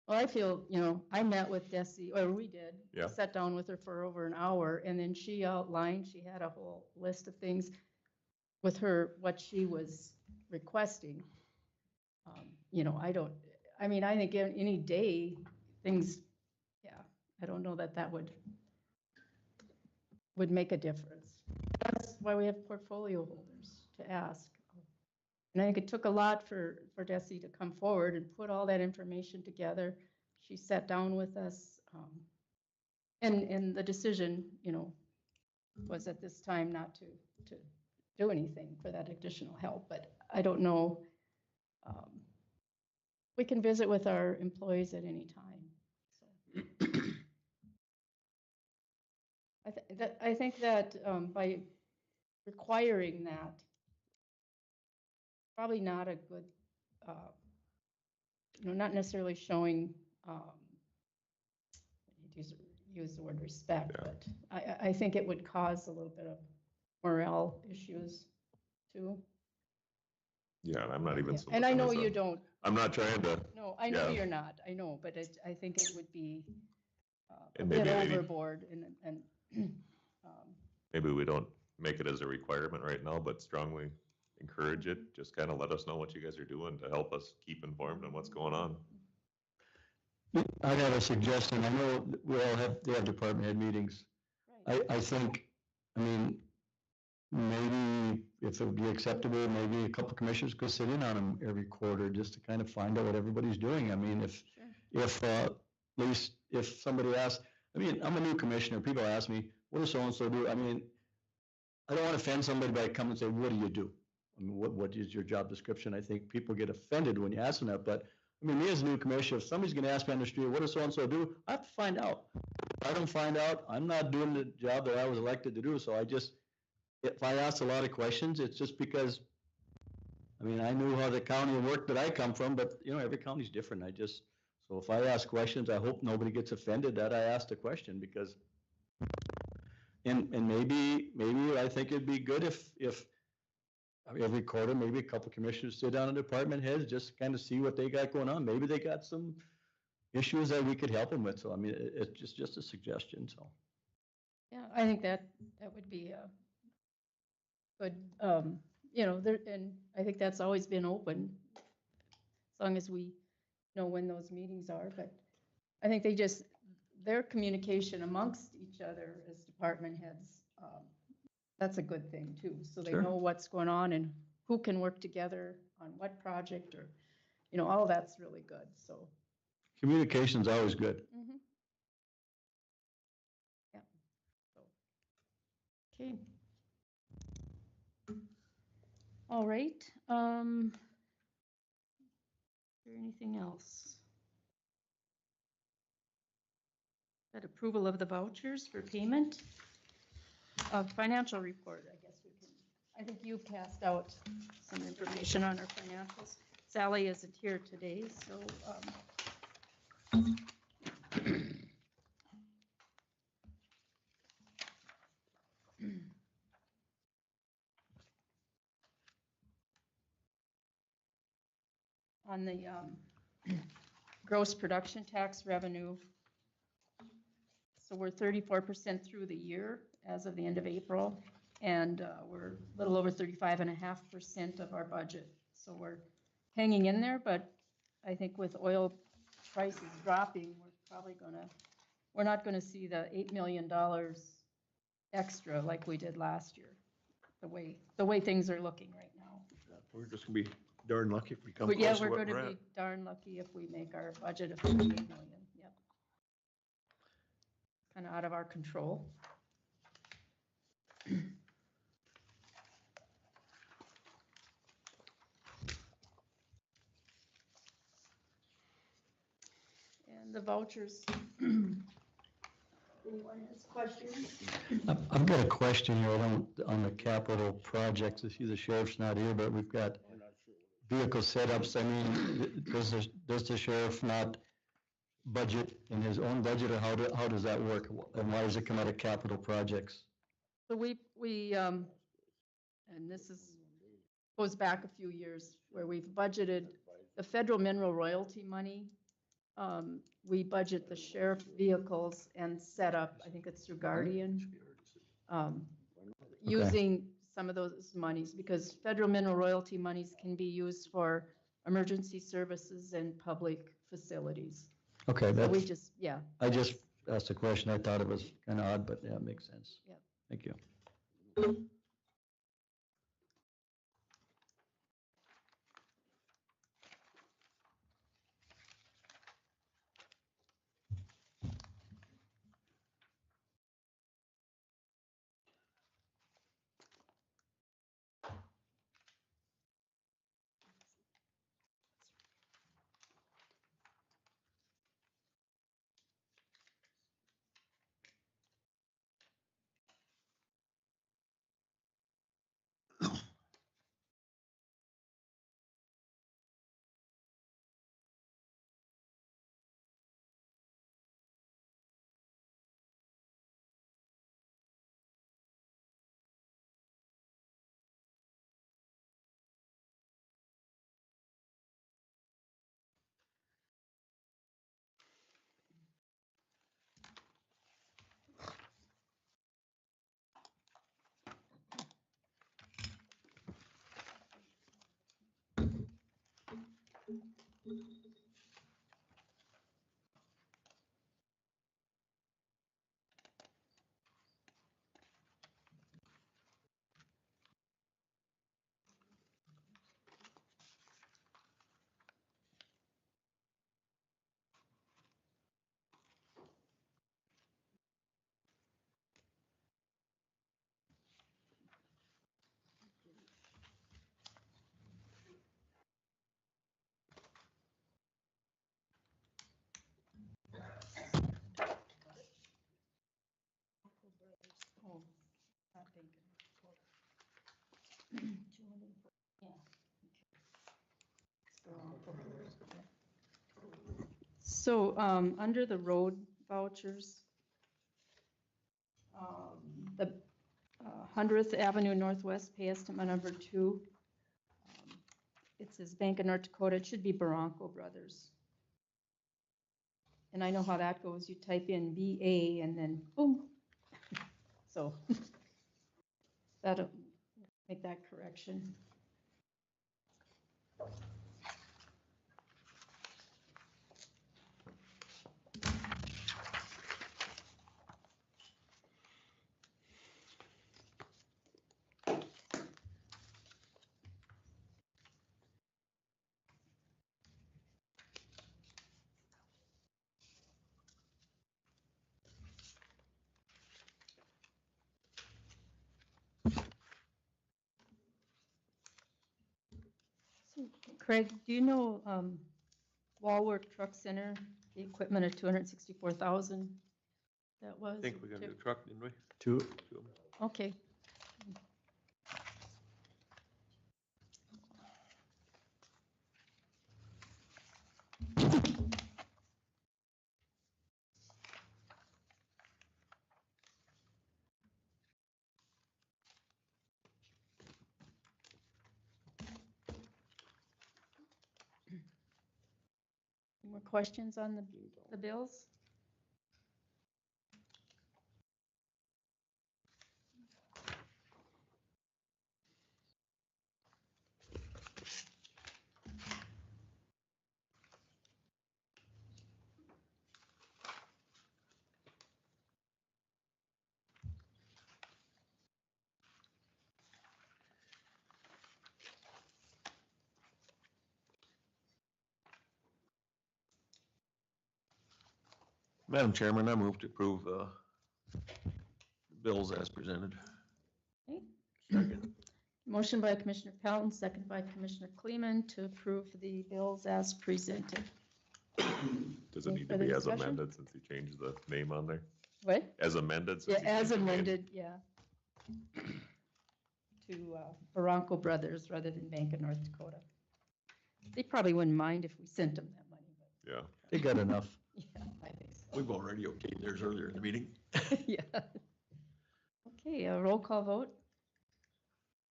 Well, I feel, I met with Desi, or we did. Yeah. Sat down with her for over an hour, and then she outlined, she had a whole list of things with her, what she was requesting. I think any day, things, I don't know that would make a difference. That's why we have portfolio holders to ask. And I think it took a lot for Desi to come forward and put all that information together. She sat down with us, and the decision, was at this time not to do anything for that additional help. But I don't know. We can visit with our employees at any time. So. I think that by requiring that, probably not a good, not necessarily showing, use the word respect, but I think it would cause a little bit of morale issues too. Yeah, and I'm not even. And I know you don't. I'm not trying to. No, I know you're not. I know, but I think it would be a And bit maybe overboard and maybe we don't make it as a requirement right now, but strongly encourage it. Just kind of let us know what you guys are doing to help us keep informed on what's going on. I got a suggestion. I know they have department head meetings. Right. I think, maybe if it would be acceptable, maybe a couple commissioners could sit in on them every quarter just to kind of find out what everybody's doing. If at least if somebody asks, I'm a new commissioner, people ask me, what does so-and-so do? I don't want to offend somebody by coming and say, what do you do? What is your job description? I think people get offended when you ask them that, but me as a new commissioner, if somebody's going to ask me on the street, what does so-and-so do? I have to find out. If I don't find out, I'm not doing the job that I was elected to do. So if I ask a lot of questions, it's just because, I knew how the county worked that I come from, but every county's different. So if I ask questions, I hope nobody gets offended that I asked a question, because, and maybe I think it'd be good if every quarter, maybe a couple commissioners sit down on department heads, just kind of see what they got going on. Maybe they got some issues that we could help them with. So, it's just a suggestion, so. yeah, I think that would be a good, and I think that's always been open, as long as we know when those meetings are. But I think their communication amongst each other as department heads, that's a good thing too. So they know what's going on and who can work together on what project, or, all that's really good. So Communication's always good. Yeah. So, okay. All right. Is there anything else? That approval of the vouchers for payment of financial report, I guess we can. I think you passed out some information on our financials. Sally isn't here today, so on the gross production tax revenue. So we're 34% through the year as of the end of April, and we're a little over 35.5% of our budget. So we're hanging in there, but I think with oil prices dropping, we're not gonna see the $8 million extra like we did last year, the way things are looking right now. We're just gonna be darn lucky if we come But yeah, close to we're what gonna we're be at. darn lucky if we make our budget of 58 million, yep. Kind of out of our control. And the vouchers. Anyone has questions? I've got a question here on the capital projects. I see the sheriff's not here, but we've got vehicle setups. I mean, does the sheriff not budget in his own budget, or how does that work? And why does it come out of capital projects? So and this goes back a few years where we've budgeted the federal mineral royalty money. We budget the sheriff vehicles and set up, I think it's through Guardian, using some of those monies because federal mineral royalty monies can be used for emergency services and public facilities. Okay, So we just, yeah. I just asked a question. I thought it was kind of odd, but yeah, it makes sense. Yep. Thank you. Oh, not thinking. Yeah. So, under the road vouchers, the 100th Avenue Northwest pay estimate number 2, it says Bank of North Dakota, it should be Barranco Brothers. And I know how that goes, you type in BA and then boom. So, that'll make that correction. Craig, do you know Wallwork Truck Center, the equipment of 264,000? That was. I think we got a new truck, didn't we? Two. Okay. Any more questions on the bills? Madam Chairman, I move to approve bills as presented. Okay. Second. Motion by Commissioner Pelton, second by Commissioner Kleeman to approve the bills as presented. Does it Any need to further be as discussion? amended since he changed the name on there? What? As amended? Yeah, since he as changed the name? amended, yeah. To Barranco Brothers rather than Bank of North Dakota. They probably wouldn't mind if we sent them that money, but. Yeah. They got enough. Yeah, I think so. We've already okayed theirs earlier in the meeting. Yeah. Okay, a roll call vote?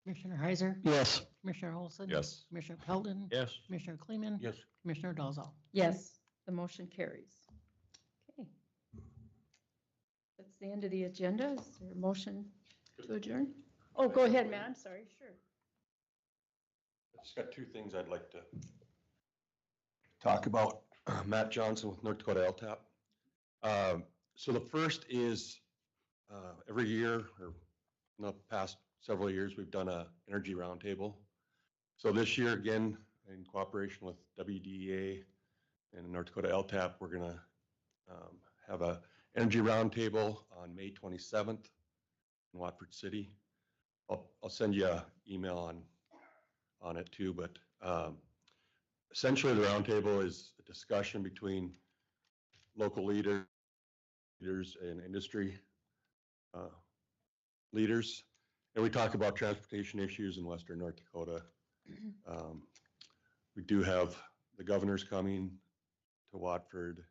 Commissioner Heiser? Yes. Commissioner Olson? Yes. Commissioner Pelton? Yes. Commissioner Kleeman? Yes. Commissioner Dolzall? Yes, the motion carries. Okay. That's the end of the agenda. Is there a motion to adjourn? Oh, go ahead, Matt. I'm sorry, sure. I just got two things I'd like to talk about. Matt Johnson with North Dakota LTAP. So the first is every year, or in the past several years, we've done a energy roundtable. So this year, again, in cooperation with WDEA and North Dakota LTAP, we're going to have a energy roundtable on May 27th in Watford City. I'll send you an email on it too, but essentially the roundtable is a discussion between local leaders and industry leaders. And we talk about transportation issues in Western North Dakota. We do have the governors coming to Watford,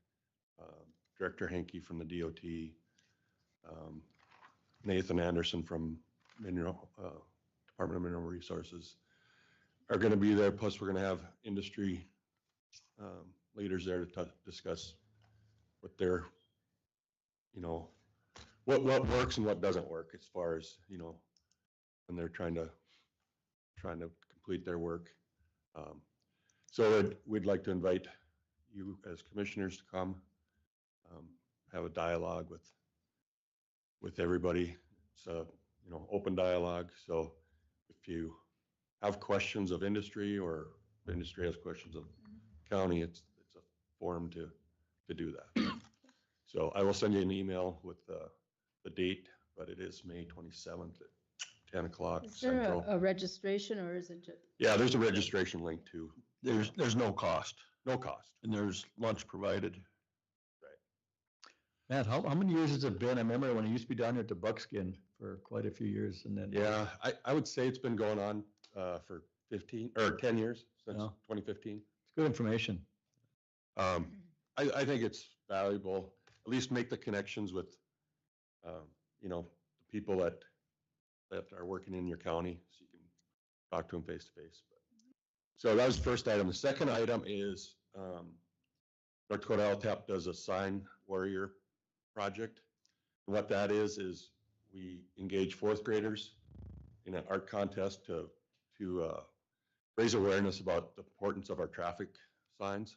Director Henke from the DOT, Nathan Anderson from Department of Mineral Resources are going to be there. Plus, we're going to have industry leaders there to discuss what their, what works and what doesn't work as far as, when they're trying to complete their work. So we'd like to invite you as commissioners to come, have a dialogue with everybody. It's a, open dialogue. So if you have questions of industry or the industry has questions of county, it's a forum to do that. So I will send you an email with the date, but it is May 27th at 10 o'clock Is there Central. a registration or is it just? Yeah, there's a registration link too. There's no cost. No cost. And there's lunch provided. Matt, how many years has it been? I remember when I used to be down here at the Buckskin for quite a few years and then. Yeah, I would say it's been going on for 10 years, since Yeah. 2015. It's good information. I think it's valuable, at least make the connections with, the people that are working in your county, so you can talk to them face to face. So that was the first item. The second item is North Dakota LTAP does a sign warrior project. And what that is we engage fourth graders in an art contest to raise awareness about the importance of our traffic signs.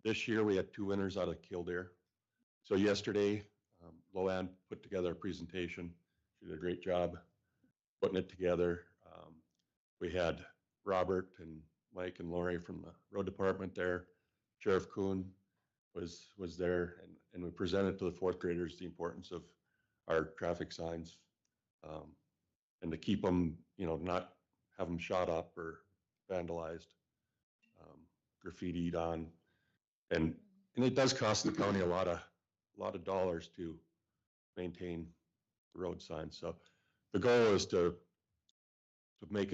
This year we had 2 winners out of Kildare. So yesterday, Loanne put together a presentation. She did a great job putting it together. We had Robert and Mike and Lori from the road department there. Sheriff Kuhn was there, and we presented to the fourth graders the importance of our traffic signs, and to keep them, not have them shot up or vandalized, graffitied on, and it does cost the county a lot of dollars to maintain the road signs. So the goal is to make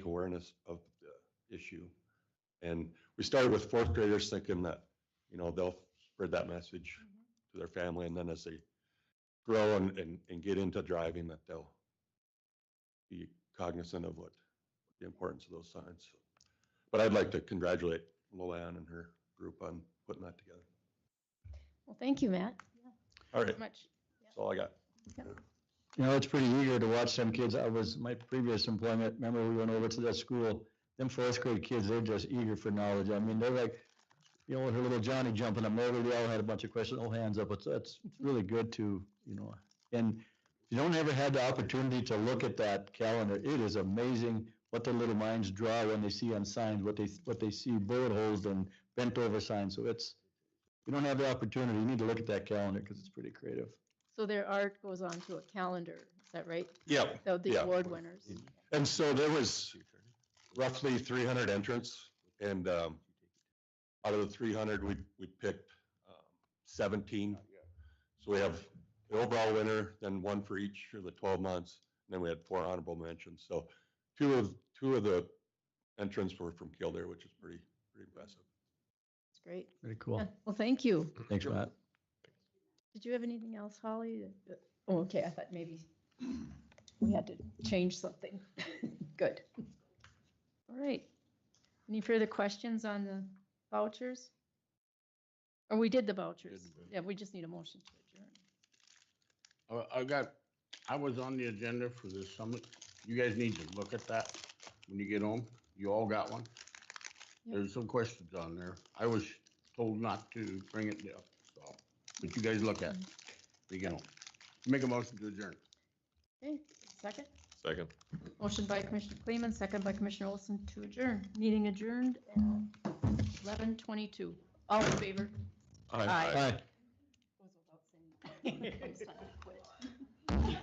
awareness of the issue. And we started with fourth graders thinking that, they'll spread that message to their family, and then as they grow and get into driving, that they'll be cognizant of what the importance of those signs. But I'd like to congratulate Loanne and her group on putting that together. Well, thank you, Matt. All right, Much. that's all I got. It's pretty eager to watch them kids. My previous employment, remember we went over to that school, them fourth grade kids, they're just eager for knowledge. I mean, they're like, her little Johnny jumping up there, they all had a bunch of questions, all hands up. It's really good to, and if you don't ever had the opportunity to look at that calendar, it is amazing what their little minds draw when they see on signs, what they see bullet holes and bent over signs. So you don't have the opportunity. You need to look at that calendar because it's pretty creative. So their art goes on to a calendar, is that right? Yeah. The yeah. award winners. And so there was roughly 300 entrants, and out of the 300, we picked 17. So we have the overall winner, then one for each of the 12 months, and then we had 4 honorable mentions. So two of the entrants were from Kildare, which is pretty impressive. That's great. Very cool. Yeah, well, thank you. Thanks, Matt. Did you have anything else, Holly? Oh, okay, I thought maybe we had to change something. Good. All right. Any further questions on the vouchers? Or we did the vouchers? Yeah, we just need a motion to adjourn. I was on the agenda for this summit. You guys need to look at that when you get home. You all got one? There's some questions on there. I was told not to bring it up, so, but you guys look at it. You get home. Make a motion to adjourn. Okay, second? Second. Motion by Commissioner Kleeman, second by Commissioner Olson to adjourn. Meeting adjourned at 11:22. All in favor? Aye. Goes without saying. It's time to quit.